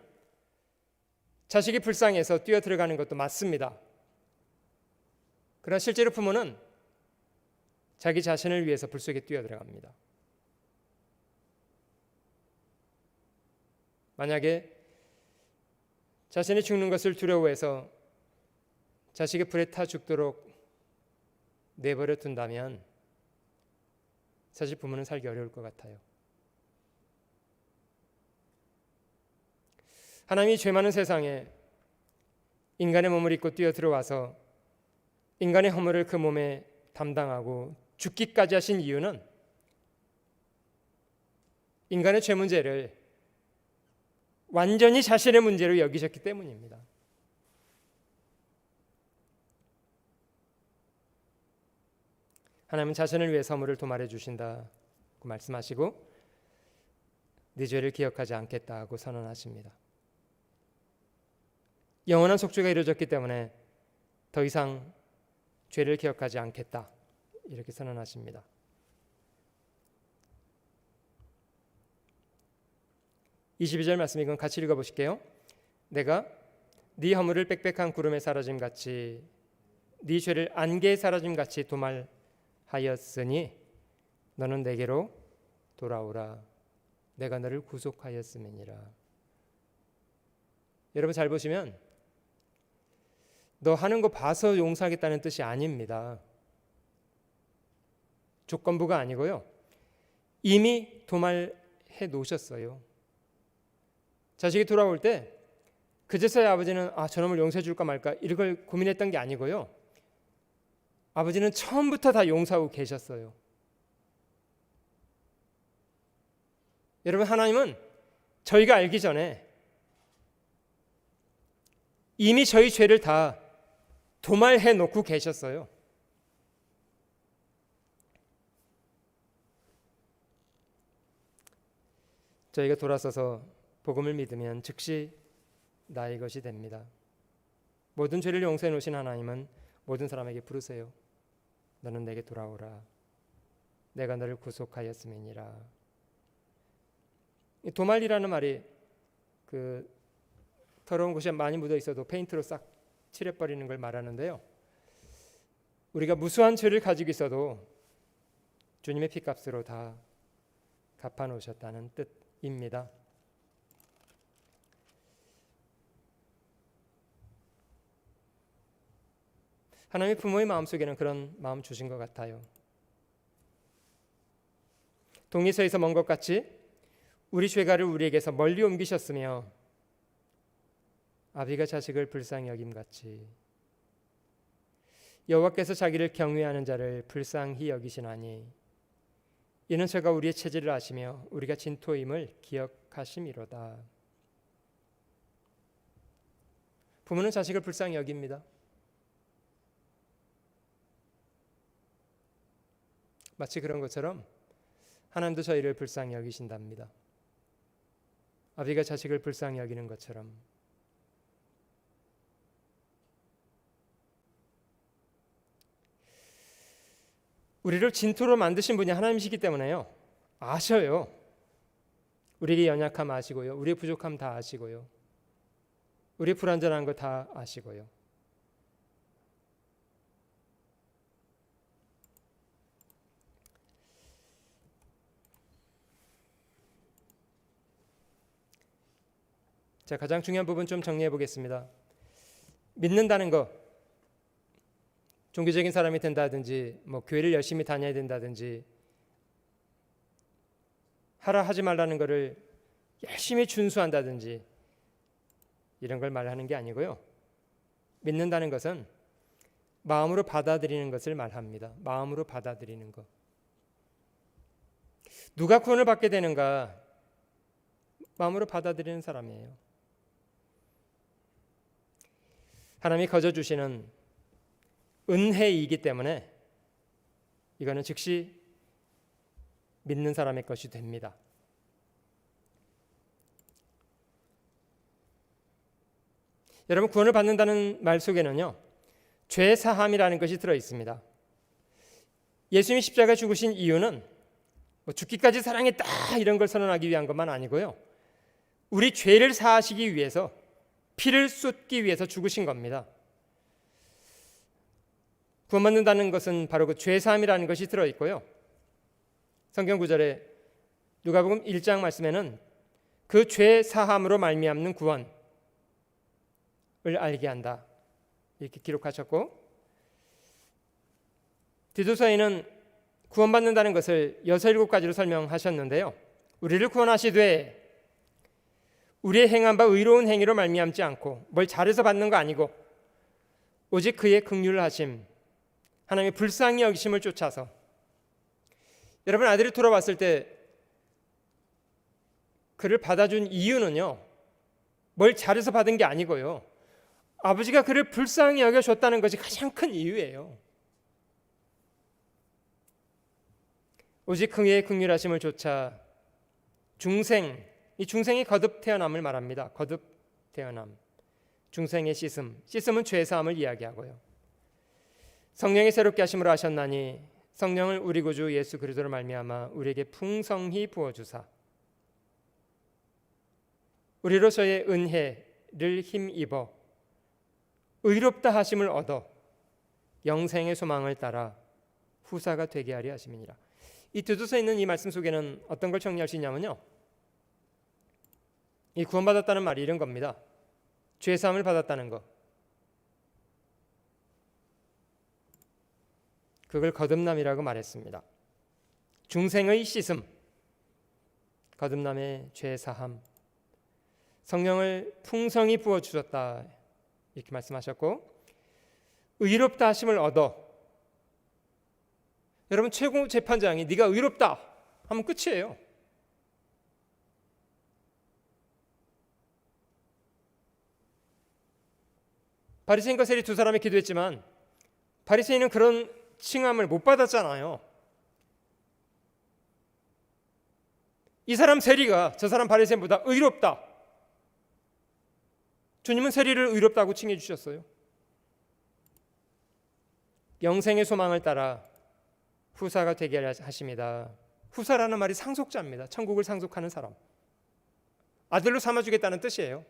자식이 불쌍해서 뛰어 들어가는 것도 맞습니다. 그러나 실제로 부모는 자기 자신을 위해서 불 속에 뛰어 들어갑니다. 만약에 자신이 죽는 것을 두려워해서 자식이 불에 타 죽도록 내버려 둔다면 사실 부모는 살기 어려울 것 같아요. 하나님이 죄 많은 세상에 인간의 몸을 입고 뛰어 들어와서 인간의 허물을 그 몸에 담당하고 죽기까지 하신 이유는 인간의 죄 문제를 완전히 자신의 문제로 여기셨기 때문입니다. 하나님은 자신을 위해 허물을 도말해 주신다고 말씀하시고 네 죄를 기억하지 않겠다고 선언하십니다. 영원한 속죄가 이루어졌기 때문에 더 이상 죄를 기억하지 않겠다 이렇게 선언하십니다. 22절 말씀 이건 같이 읽어보실게요. 내가 네 허물을 빽빽한 구름에 사라짐 같이 네 죄를 안개에 사라짐 같이 도말하였으니 너는 내게로 돌아오라. 내가 너를 구속하였음이니라. 여러분 잘 보시면 너 하는 거 봐서 용서하겠다는 뜻이 아닙니다. 조건부가 아니고요. 이미 도말해 놓으셨어요. 자식이 돌아올 때 그제서야 아버지는 저놈을 용서해 줄까 말까 이걸 고민했던 게 아니고요. 아버지는 처음부터 다 용서하고 계셨어요. 여러분 하나님은 저희가 알기 전에 이미 저희 죄를 다 도말해 놓고 계셨어요. 저희가 돌아서서 복음을 믿으면 즉시 나의 것이 됩니다. 모든 죄를 용서해 놓으신 하나님은 모든 사람에게 부르세요. 너는 내게 돌아오라. 내가 너를 구속하였음이니라. 도말이라는 말이 그 더러운 곳이 많이 묻어 있어도 페인트로 싹 칠해버리는 걸 말하는데요. 우리가 무수한 죄를 가지고 있어도 주님의 피값으로 다 갚아놓으셨다는 뜻입니다. 하나님의 부모의 마음속에는 그런 마음 주신 것 같아요. 동리서에서 먼 것 같이 우리 죄가를 우리에게서 멀리 옮기셨으며 아비가 자식을 불쌍히 여김같이 여호와께서 자기를 경외하는 자를 불쌍히 여기시나니 이는 저가 우리의 체질을 아시며 우리가 진토임을 기억하심이로다. 부모는 자식을 불쌍히 여깁니다. 마치 그런 것처럼 하나님도 저희를 불쌍히 여기신답니다. 아비가 자식을 불쌍히 여기는 것처럼 우리를 진토로 만드신 분이 하나님이시기 때문에요. 아셔요. 우리의 연약함 아시고요. 우리의 부족함 다 아시고요. 우리의 불완전한 거 다 아시고요. 자, 가장 중요한 부분 좀 정리해 보겠습니다. 믿는다는 거, 종교적인 사람이 된다든지 교회를 열심히 다녀야 된다든지 하라 하지 말라는 거를 열심히 준수한다든지 이런 걸 말하는 게 아니고요. 믿는다는 것은 마음으로 받아들이는 것을 말합니다. 마음으로 받아들이는 것. 누가 구원을 받게 되는가? 마음으로 받아들이는 사람이에요. 하나님이 거저 주시는 은혜이기 때문에 이거는 즉시 믿는 사람의 것이 됩니다. 여러분 구원을 받는다는 말 속에는요. 죄 사함이라는 것이 들어 있습니다. 예수님이 십자가에 죽으신 이유는 죽기까지 사랑했다 이런 걸 선언하기 위한 것만 아니고요. 우리 죄를 사하시기 위해서 피를 쏟기 위해서 죽으신 겁니다. 구원받는다는 것은 바로 그 죄사함이라는 것이 들어있고요. 성경 구절에 누가복음 1장 말씀에는 그 죄사함으로 말미암는 구원을 알게 한다 이렇게 기록하셨고, 디도서에는 구원받는다는 것을 6, 7가지로 설명하셨는데요. 우리를 구원하시되 우리의 행한 바 의로운 행위로 말미암지 않고 뭘 잘해서 받는 거 아니고 오직 그의 긍휼을 하심, 하나님의 불쌍히 여기심을 쫓아서. 여러분 아들이 돌아왔을 때 그를 받아준 이유는요, 뭘 잘해서 받은 게 아니고요, 아버지가 그를 불쌍히 여겨줬다는 것이 가장 큰 이유예요. 오직 그의 긍휼하심을 쫓아 중생, 이 중생이 거듭 태어남을 말합니다. 거듭 태어남, 중생의 씻음, 씻음은 죄사함을 이야기하고요. 성령이 새롭게 하심으로 하셨나니 성령을 우리 구주 예수 그리스도로 말미암아 우리에게 풍성히 부어 주사 우리로서의 은혜를 힘입어 의롭다 하심을 얻어 영생의 소망을 따라 후사가 되게 하려 하심이니라. 이 뒤져서 있는 이 말씀 속에는 어떤 걸 정리할 수 있냐면요, 이 구원받았다는 말이 이런 겁니다. 죄사함을 받았다는 것, 그걸 거듭남이라고 말했습니다. 중생의 씻음, 거듭남의 죄사함, 성령을 풍성히 부어주셨다 이렇게 말씀하셨고, 의롭다 하심을 얻어. 여러분, 최고 재판장이 네가 의롭다 하면 끝이에요. 바리새인과 세리 두 사람이 기도했지만 바리새인은 그런 칭함을 못 받았잖아요. 이 사람 세리가 저 사람 바리새인보다 의롭다. 주님은 세리를 의롭다고 칭해 주셨어요. 영생의 소망을 따라 후사가 되게 하십니다. 후사라는 말이 상속자입니다. 천국을 상속하는 사람, 아들로 삼아주겠다는 뜻이에요.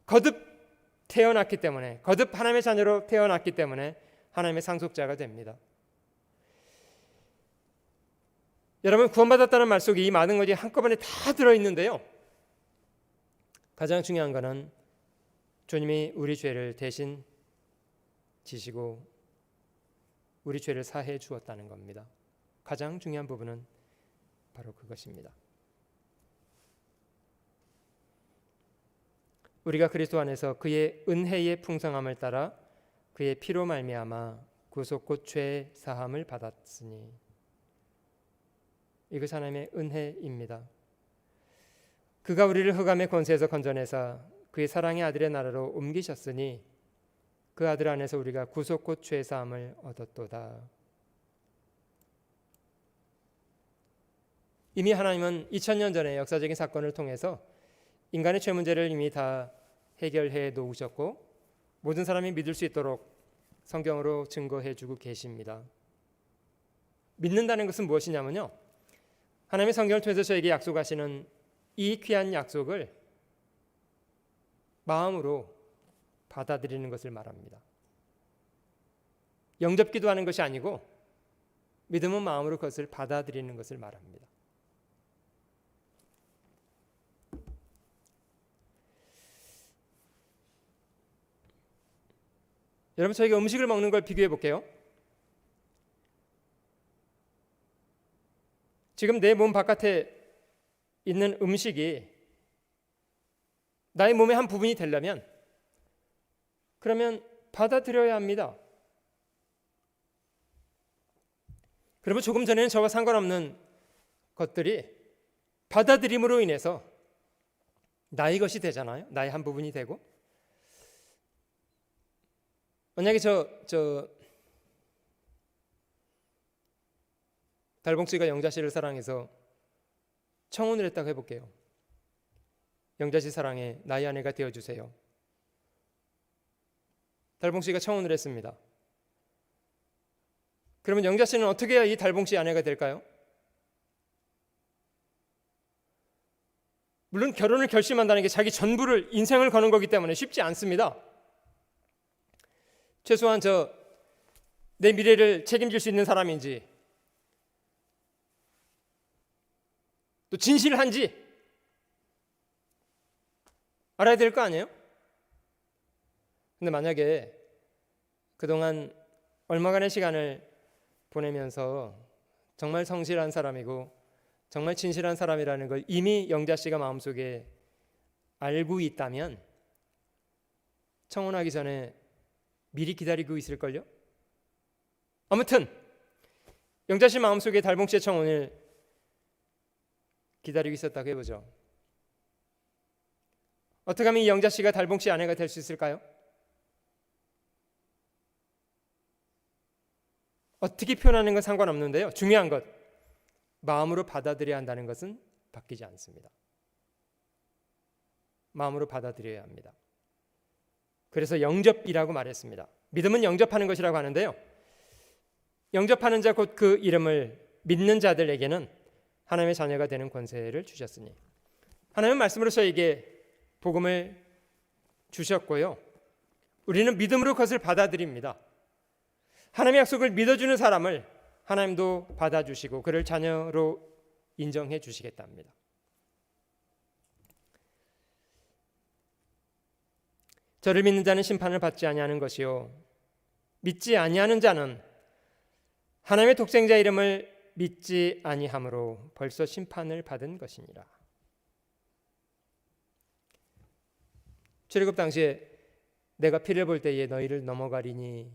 거듭 태어났기 때문에, 거듭 하나님의 자녀로 태어났기 때문에 하나님의 상속자가 됩니다. 여러분, 구원받았다는 말 속에 이 많은 것이 한꺼번에 다 들어있는데요, 가장 중요한 것은 주님이 우리 죄를 대신 지시고 우리 죄를 사해 주었다는 겁니다. 가장 중요한 부분은 바로 그것입니다. 우리가 그리스도 안에서 그의 은혜의 풍성함을 따라 그의 피로 말미암아 구속 곧 죄 사함을 받았으니, 이것이 하나님의 은혜입니다. 그가 우리를 흑암의 권세에서 건져내사 그의 사랑의 아들의 나라로 옮기셨으니 그 아들 안에서 우리가 구속 곧 죄 사함을 얻었도다. 이미 하나님은 2000년 전에 역사적인 사건을 통해서 인간의 죄 문제를 이미 다 해결해 놓으셨고, 모든 사람이 믿을 수 있도록 성경으로 증거해 주고 계십니다. 믿는다는 것은 무엇이냐면요, 하나님의 성경을 통해서 저에게 약속하시는 이 귀한 약속을 마음으로 받아들이는 것을 말합니다. 영접 기도하는 것이 아니고 믿음은 마음으로 그것을 받아들이는 것을 말합니다. 여러분, 저희가 음식을 먹는 걸 비교해 볼게요. 지금 내 몸 바깥에 있는 음식이 나의 몸의 한 부분이 되려면, 그러면 받아들여야 합니다. 그러면 조금 전에는 저와 상관없는 것들이 받아들임으로 인해서 나의 것이 되잖아요. 나의 한 부분이 되고. 만약에 달봉씨가 영자씨를 사랑해서 청혼을 했다고 해볼게요. 영자씨 사랑해, 나의 아내가 되어주세요. 달봉씨가 청혼을 했습니다. 그러면 영자씨는 어떻게 해야 이 달봉씨 아내가 될까요? 물론 결혼을 결심한다는 게 자기 전부를, 인생을 거는 거기 때문에 쉽지 않습니다. 최소한 내 미래를 책임질 수 있는 사람인지, 또 진실한지 알아야 될 거 아니에요? 근데 만약에 그동안 얼마간의 시간을 보내면서 정말 성실한 사람이고 정말 진실한 사람이라는 걸 이미 영자 씨가 마음속에 알고 있다면 청혼하기 전에 미리 기다리고 있을걸요? 아무튼 영자 씨 마음속에 달봉 씨의 청혼을 기다리고 있었다고 해보죠. 어떻게 하면 이 영자 씨가 달봉 씨 아내가 될 수 있을까요? 어떻게 표현하는 건 상관없는데요, 중요한 것, 마음으로 받아들여야 한다는 것은 바뀌지 않습니다. 마음으로 받아들여야 합니다. 그래서 영접이라고 말했습니다. 믿음은 영접하는 것이라고 하는데요. 영접하는 자 곧 그 이름을 믿는 자들에게는 하나님의 자녀가 되는 권세를 주셨으니, 하나님은 말씀으로 저에게 복음을 주셨고요. 우리는 믿음으로 그것을 받아들입니다. 하나님의 약속을 믿어주는 사람을 하나님도 받아주시고 그를 자녀로 인정해 주시겠답니다. 저를 믿는 자는 심판을 받지 아니하는 것이요 믿지 아니하는 자는 하나님의 독생자 이름을 믿지 아니함으로 벌써 심판을 받은 것이니라. 출애굽 당시에 내가 피를 볼 때에 너희를 넘어가리니,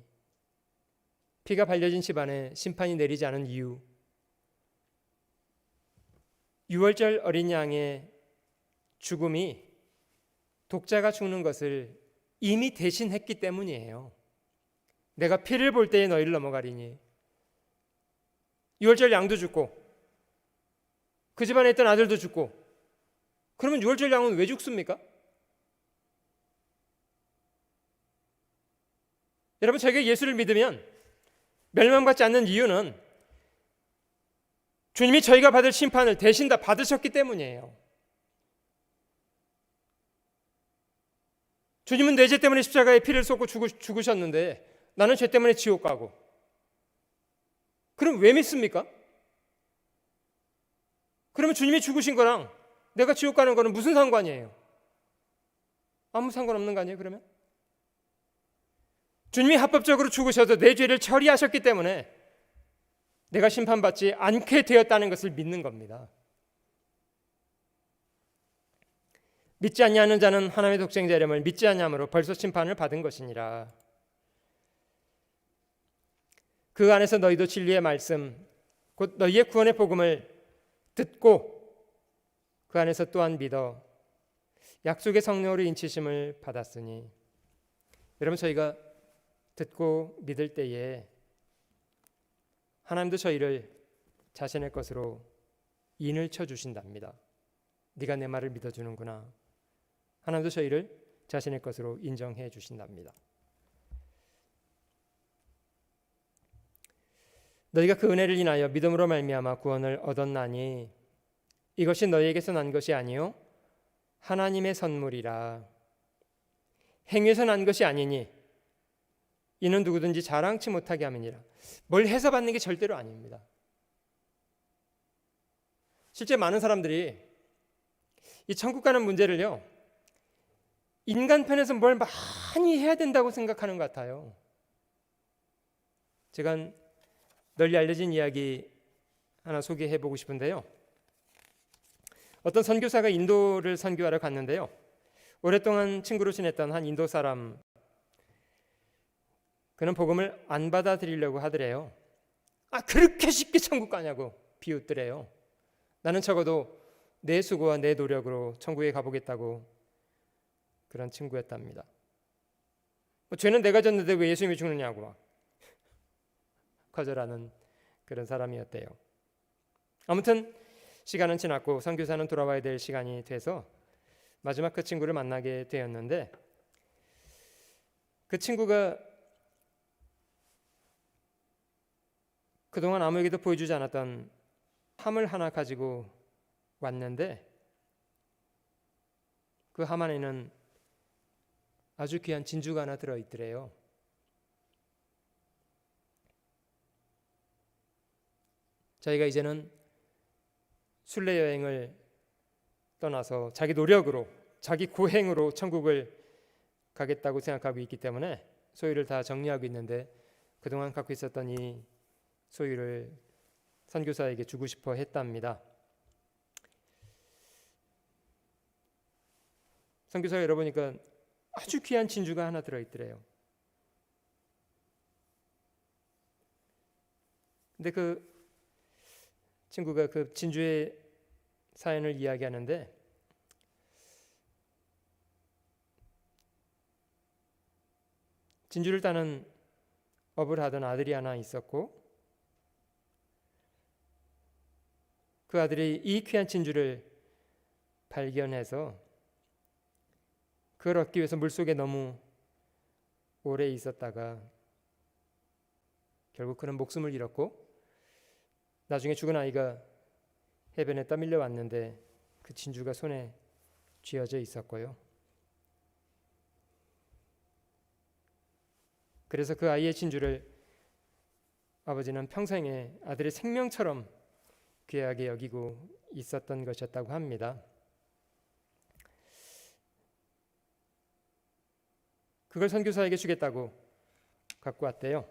피가 발려진 집안에 심판이 내리지 않은 이유, 유월절 어린 양의 죽음이 독자가 죽는 것을 이미 대신했기 때문이에요. 내가 피를 볼 때에 너희를 넘어가리니, 유월절 양도 죽고 그 집안에 있던 아들도 죽고, 그러면 유월절 양은 왜 죽습니까? 여러분, 저희가 예수를 믿으면 멸망받지 않는 이유는 주님이 저희가 받을 심판을 대신 다 받으셨기 때문이에요. 주님은 내 죄 때문에 십자가에 피를 쏟고 죽으셨는데 나는 죄 때문에 지옥 가고, 그럼 왜 믿습니까? 그러면 주님이 죽으신 거랑 내가 지옥 가는 거는 무슨 상관이에요? 아무 상관없는 거 아니에요, 그러면? 주님이 합법적으로 죽으셔서 내 죄를 처리하셨기 때문에 내가 심판받지 않게 되었다는 것을 믿는 겁니다. 믿지 아니하는 자는 하나님의 독생자 이름을 믿지 아니함으로 벌써 심판을 받은 것이니라. 그 안에서 너희도 진리의 말씀 곧 너희의 구원의 복음을 듣고 그 안에서 또한 믿어 약속의 성령으로 인치심을 받았으니, 여러분, 저희가 듣고 믿을 때에 하나님도 저희를 자신의 것으로 인을 쳐주신답니다. 네가 내 말을 믿어주는구나. 하나님도 저희를 자신의 것으로 인정해 주신답니다. 너희가 그 은혜를 인하여 믿음으로 말미암아 구원을 얻었나니 이것이 너희에게서 난 것이 아니요 하나님의 선물이라. 행위에서 난 것이 아니니 이는 누구든지 자랑치 못하게 함이니라. 뭘 해서 받는 게 절대로 아닙니다. 실제 많은 사람들이 이 천국 가는 문제를요, 인간 편에서 뭘 많이 해야 된다고 생각하는 것 같아요. 제가 널리 알려진 이야기 하나 소개해 보고 싶은데요. 어떤 선교사가 인도를 선교하러 갔는데요, 오랫동안 친구로 지냈던 한 인도 사람, 그는 복음을 안 받아들이려고 하더래요. 그렇게 쉽게 천국 가냐고 비웃더래요. 나는 적어도 내 수고와 내 노력으로 천국에 가보겠다고 그런 친구였답니다. 죄는 내가 졌는데 왜 예수님이 죽느냐고 막 거절하는 그런 사람이었대요. 아무튼 시간은 지났고 선교사는 돌아와야 될 시간이 돼서 마지막 그 친구를 만나게 되었는데, 그 친구가 그동안 아무에게도 보여주지 않았던 함을 하나 가지고 왔는데, 그 함 안에는 아주 귀한 진주가 하나 들어있더래요. 자기가 이제는 순례 여행을 떠나서 자기 노력으로, 자기 고행으로 천국을 가겠다고 생각하고 있기 때문에 소유를 다 정리하고 있는데, 그동안 갖고 있었던 이 소유를 선교사에게 주고 싶어 했답니다. 선교사가 열어보니까 아주 귀한 진주가 하나 들어있더래요. 근데 그 친구가 그 진주의 사연을 이야기하는데, 진주를 따는 업을 하던 아들이 하나 있었고, 그 아들이 이 귀한 진주를 발견해서 그걸 얻기 위해서 물속에 너무 오래 있었다가 결국 그는 목숨을 잃었고 나중에 죽은 아이가 해변에 떠밀려 왔는데 그 진주가 손에 쥐어져 있었고요. 그래서 그 아이의 진주를 아버지는 평생에 아들의 생명처럼 귀하게 여기고 있었던 것이었다고 합니다. 그걸 선교사에게 주겠다고 갖고 왔대요.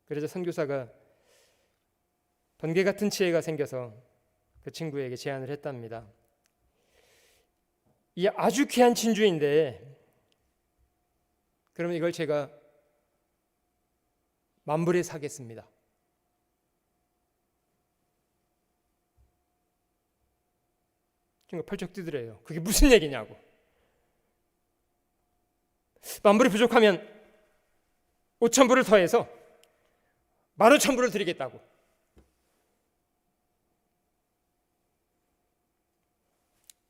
그래서 선교사가 번개 같은 지혜가 생겨서 그 친구에게 제안을 했답니다. 이 아주 귀한 진주인데 그러면 이걸 제가 만불에 사겠습니다. 친구가 펄쩍 뛰더래요. 그게 무슨 얘기냐고. 만불이 부족하면 5,000불을 더해서 15,000불을 드리겠다고.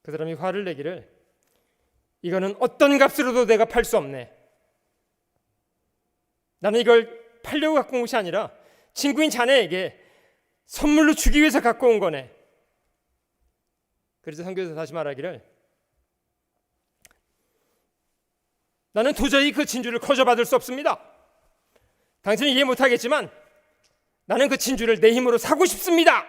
그 사람이 화를 내기를 이거는 어떤 값으로도 내가 팔 수 없네. 나는 이걸 팔려고 갖고 온 것이 아니라 친구인 자네에게 선물로 주기 위해서 갖고 온 거네. 그래서 선교사가 다시 말하기를 나는 도저히 그 진주를 거저받을 수 없습니다. 당신은 이해 못하겠지만 나는 그 진주를 내 힘으로 사고 싶습니다.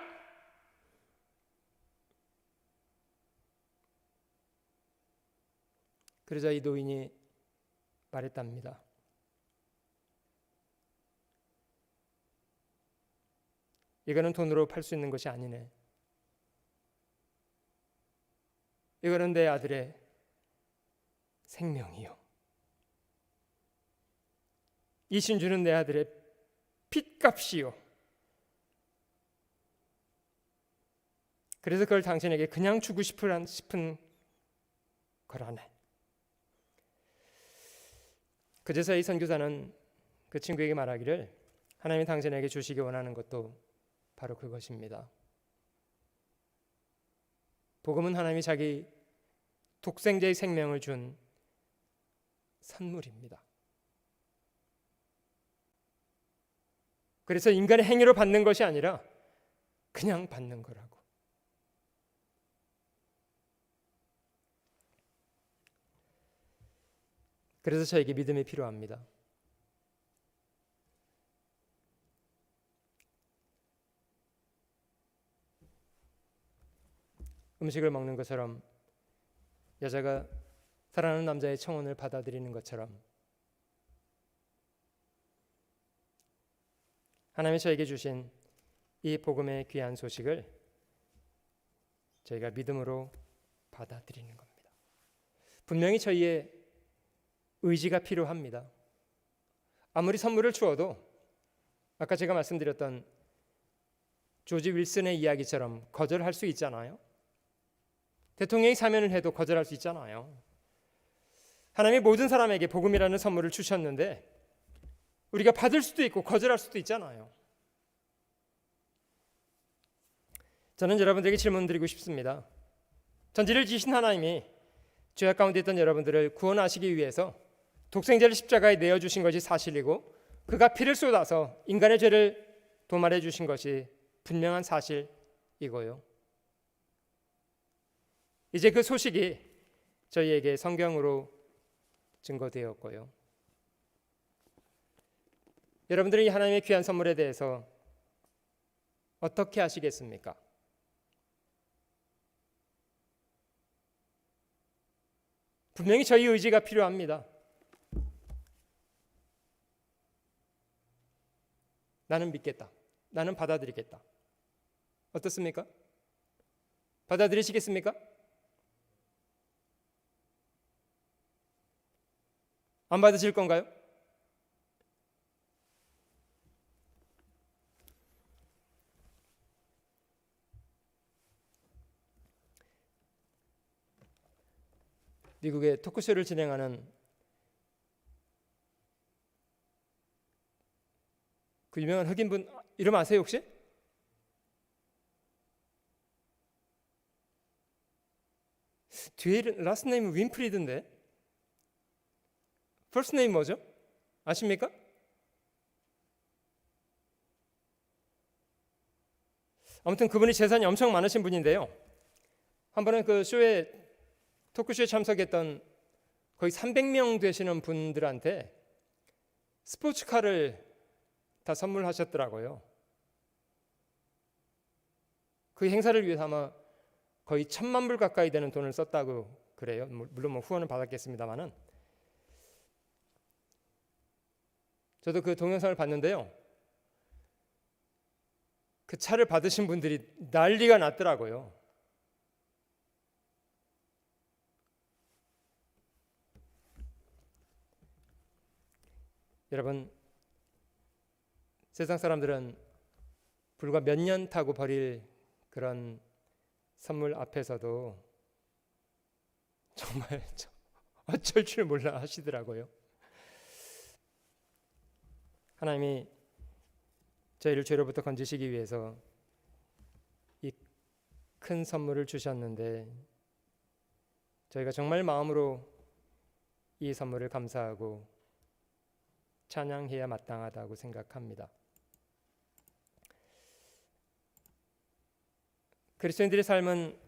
그러자 이 노인이 말했답니다. 이거는 돈으로 팔 수 있는 것이 아니네. 이거는 내 아들의 생명이요. 이 진주는 내 아들의 핏값이요. 그래서 그걸 당신에게 그냥 주고 싶은 거라네. 그제서 이 선교사는 그 친구에게 말하기를 하나님이 당신에게 주시기 원하는 것도 바로 그것입니다. 복음은 하나님이 자기 독생자의 생명을 준 선물입니다. 그래서 인간의 행위로 받는 것이 아니라 그냥 받는 거라고. 그래서 저에게 믿음이 필요합니다. 음식을 먹는 것처럼 여자가 사랑하는 남자의 청혼을 받아들이는 것처럼 하나님이 저에게 주신 이 복음의 귀한 소식을 저희가 믿음으로 받아들이는 겁니다. 분명히 저희의 의지가 필요합니다. 아무리 선물을 주어도 아까 제가 말씀드렸던 조지 윌슨의 이야기처럼 거절할 수 있잖아요. 대통령이 사면을 해도 거절할 수 있잖아요. 하나님이 모든 사람에게 복음이라는 선물을 주셨는데 우리가 받을 수도 있고 거절할 수도 있잖아요. 저는 여러분들에게 질문 드리고 싶습니다. 전지를 지으신 하나님이 죄악 가운데 있던 여러분들을 구원하시기 위해서 독생자를 십자가에 내어주신 것이 사실이고 그가 피를 쏟아서 인간의 죄를 도말해 주신 것이 분명한 사실이고요. 이제 그 소식이 저희에게 성경으로 증거되었고요. 여러분들은 이 하나님의 귀한 선물에 대해서 어떻게 하시겠습니까? 분명히 저희 의지가 필요합니다. 나는 믿겠다. 나는 받아들이겠다. 어떻습니까? 받아들이시겠습니까? 안 받으실 건가요? 미국의 토크쇼를 진행하는 그 유명한 흑인분 이름 아세요 혹시? 뒤에 라스트 네임은 윈프리드인데 퍼스트 네임 뭐죠? 아십니까? 아무튼 그분이 재산이 엄청 많으신 분인데요. 한 번은 그 토크쇼에 참석했던 거의 300명 되시는 분들한테 스포츠카를 다 선물하셨더라고요. 그 행사를 위해서 아마 거의 1,000만 불 가까이 되는 돈을 썼다고 그래요. 물론 뭐 후원을 받았겠습니다만은. 저도 그 동영상을 봤는데요. 그 차를 받으신 분들이 난리가 났더라고요. 여러분, 세상 사람들은 불과 몇 년 타고 버릴 그런 선물 앞에서도 정말 어쩔 줄 몰라 하시더라고요. 하나님이 저희를 죄로부터 건지시기 위해서 이 큰 선물을 주셨는데 저희가 정말 마음으로 이 선물을 감사하고 찬양해야 마땅하다고 생각합니다. 그리스도인들의 삶은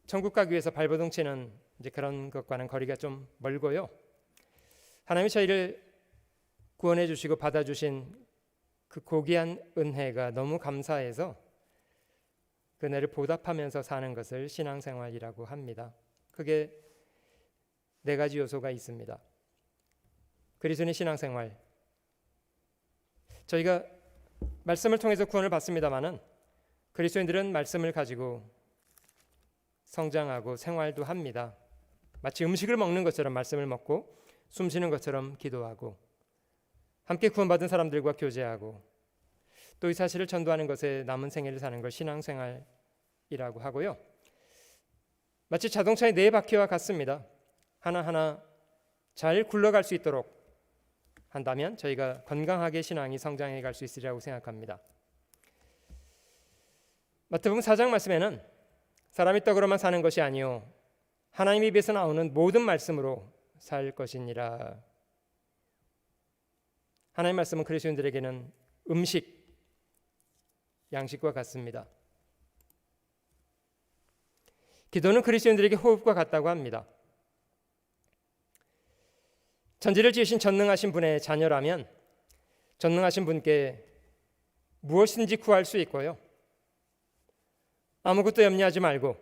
천국 가기 위해서 발버둥 치는 이제 그런 것과는 거리가 좀 멀고요. 하나님이 저희를 구원해 주시고 받아주신 그 고귀한 은혜가 너무 감사해서 그 은혜를 보답하면서 사는 것을 신앙생활이라고 합니다. 그게 4가지 요소가 있습니다. 그리스도인의 신앙생활, 저희가 말씀을 통해서 구원을 받습니다마는 그리스도인들은 말씀을 가지고 성장하고 생활도 합니다. 마치 음식을 먹는 것처럼 말씀을 먹고 숨 쉬는 것처럼 기도하고 함께 구원받은 사람들과 교제하고 또 이 사실을 전도하는 것에 남은 생애를 사는 걸 신앙생활이라고 하고요. 마치 자동차의 4바퀴와 같습니다. 하나하나 잘 굴러갈 수 있도록 한다면 저희가 건강하게 신앙이 성장해 갈 수 있으리라고 생각합니다. 마태복음 4장 말씀에는 사람이 떡으로만 사는 것이 아니요 하나님 입에서 나오는 모든 말씀으로 살 것이니라. 하나님 말씀은 그리스도인들에게는 음식, 양식과 같습니다. 기도는 그리스도인들에게 호흡과 같다고 합니다. 천지를 지으신 전능하신 분의 자녀라면 전능하신 분께 무엇이든지 구할 수 있고요. 아무것도 염려하지 말고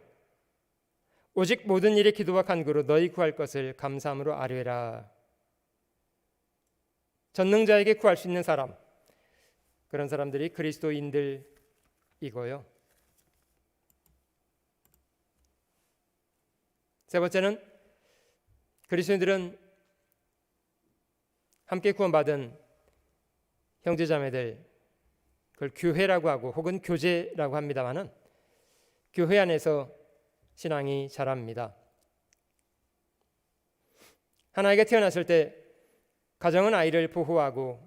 오직 모든 일에 기도와 간구로 너희 구할 것을 감사함으로 아뢰라. 전능자에게 구할 수 있는 사람, 그런 사람들이 그리스도인들이고요. 세 번째는 그리스도인들은 함께 구원받은 형제자매들, 그걸 교회라고 하고 혹은 교제라고 합니다마는 교회 안에서 신앙이 자랍니다. 하나에게 태어났을 때 가정은 아이를 보호하고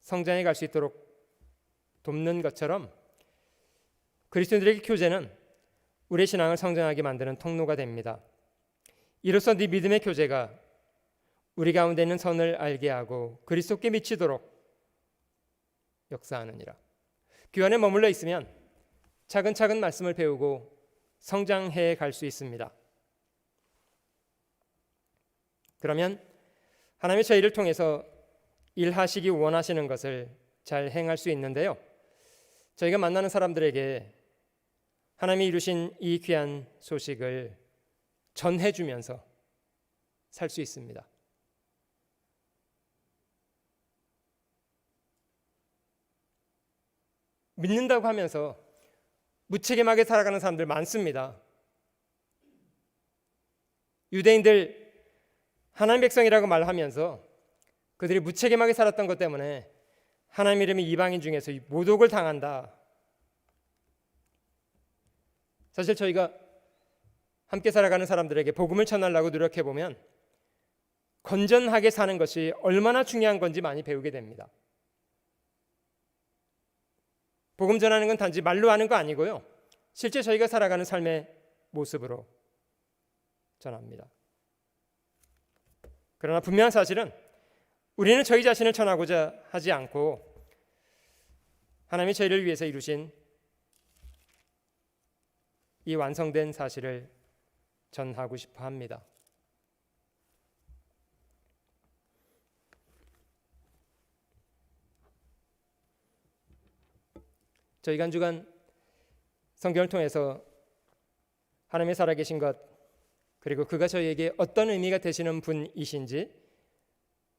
성장해 갈 수 있도록 돕는 것처럼 그리스도인들에게 교제는 우리의 신앙을 성장하게 만드는 통로가 됩니다. 이로써 네 믿음의 교제가 우리 가운데 있는 선을 알게 하고 그리스도께 미치도록 역사하느니라. 교회 안에 머물러 있으면 차근차근 말씀을 배우고 성장해 갈 수 있습니다. 그러면 하나님의 저희를 통해서 일하시기 원하시는 것을 잘 행할 수 있는데요. 저희가 만나는 사람들에게 하나님이 이루신 이 귀한 소식을 전해주면서 살 수 있습니다. 믿는다고 하면서 무책임하게 살아가는 사람들 많습니다. 유대인들 하나님 백성이라고 말하면서 그들이 무책임하게 살았던 것 때문에 하나님 이름의 이방인 중에서 모독을 당한다. 사실 저희가 함께 살아가는 사람들에게 복음을 전하려고 노력해보면 건전하게 사는 것이 얼마나 중요한 건지 많이 배우게 됩니다. 복음 전하는 건 단지 말로 하는 거 아니고요. 실제 저희가 살아가는 삶의 모습으로 전합니다. 그러나 분명한 사실은 우리는 저희 자신을 전하고자 하지 않고 하나님이 저희를 위해서 이루신 이 완성된 사실을 전하고 싶어 합니다. 저희가 한 주간 성경을 통해서 하나님의 살아계신 것, 그리고 그가 저희에게 어떤 의미가 되시는 분이신지,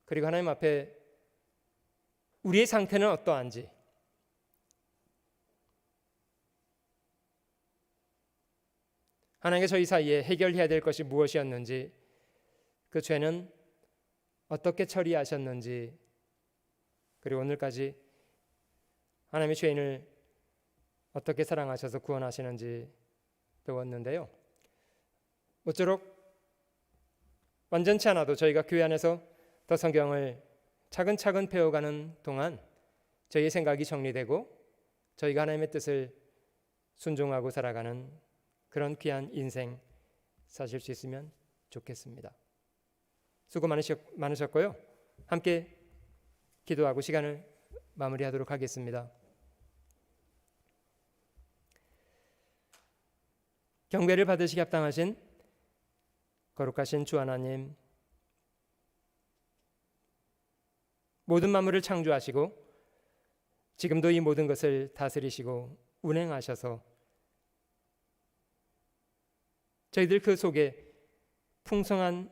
그리고 하나님 앞에 우리의 상태는 어떠한지, 하나님과 저희 사이에 해결해야 될 것이 무엇이었는지, 그 죄는 어떻게 처리하셨는지, 그리고 오늘까지 하나님의 죄인을 어떻게 사랑하셔서 구원하시는지 배웠는데요. 모쪼록 완전치 않아도 저희가 교회 안에서 더 성경을 차근차근 배워가는 동안 저희의 생각이 정리되고 저희가 하나님의 뜻을 순종하고 살아가는 그런 귀한 인생 사실 수 있으면 좋겠습니다. 수고 많으셨고요. 함께 기도하고 시간을 마무리하도록 하겠습니다. 경배를 받으시기 합당하신 거룩하신 주 하나님, 모든 만물을 창조하시고 지금도 이 모든 것을 다스리시고 운행하셔서 저희들 그 속에 풍성한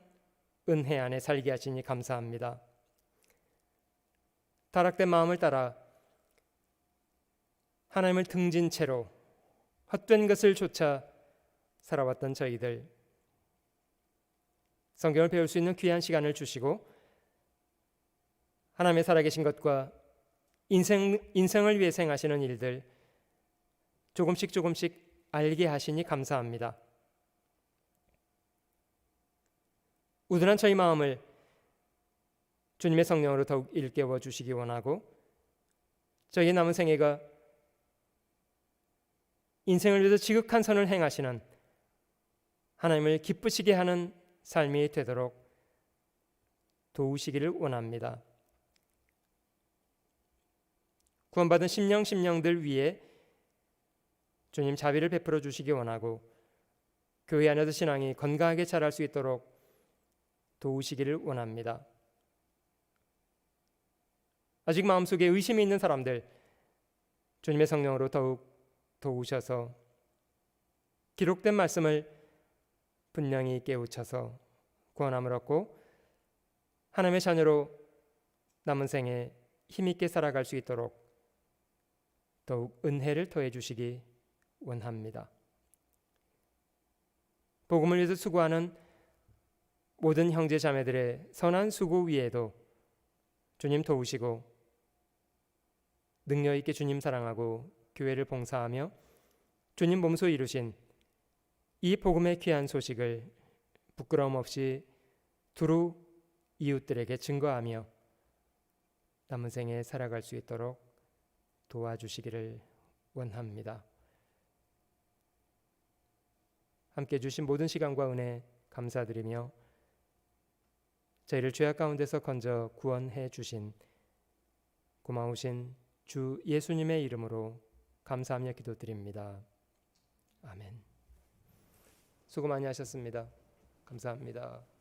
은혜 안에 살게 하시니 감사합니다. 타락된 마음을 따라 하나님을 등진 채로 헛된 것을 쫓아 살아왔던 저희들, 성경을 배울 수 있는 귀한 시간을 주시고 하나님의 살아계신 것과 인생을 위해 행하시는 일들 조금씩 알게 하시니 감사합니다. 우둔한 저희 마음을 주님의 성령으로 더욱 일깨워 주시기 원하고 저희의 남은 생애가 인생을 위해서 지극한 선을 행하시는 하나님을 기쁘시게 하는 삶이 되도록 도우시기를 원합니다. 구원받은 심령들 위에 주님 자비를 베풀어 주시기 원하고 교회 안에서 신앙이 건강하게 자랄 수 있도록 도우시기를 원합니다. 아직 마음속에 의심이 있는 사람들 주님의 성령으로 더욱 도우셔서 기록된 말씀을 분명히 깨우쳐서 구원함을 얻고 하나님의 자녀로 남은 생에 힘있게 살아갈 수 있도록 더욱 은혜를 더해 주시기 원합니다. 복음을 위해서 수고하는 모든 형제 자매들의 선한 수고 위에도 주님 도우시고 능력 있게 주님 사랑하고 교회를 봉사하며 주님 몸소 이루신 이 복음의 귀한 소식을 부끄러움 없이 두루 이웃들에게 증거하며 남은 생에 살아갈 수 있도록 도와주시기를 원합니다. 함께 주신 모든 시간과 은혜 감사드리며 저희를 죄악 가운데서 건져 구원해 주신 고마우신 주 예수님의 이름으로 감사하며 기도드립니다. 아멘. 수고 많이 하셨습니다. 감사합니다.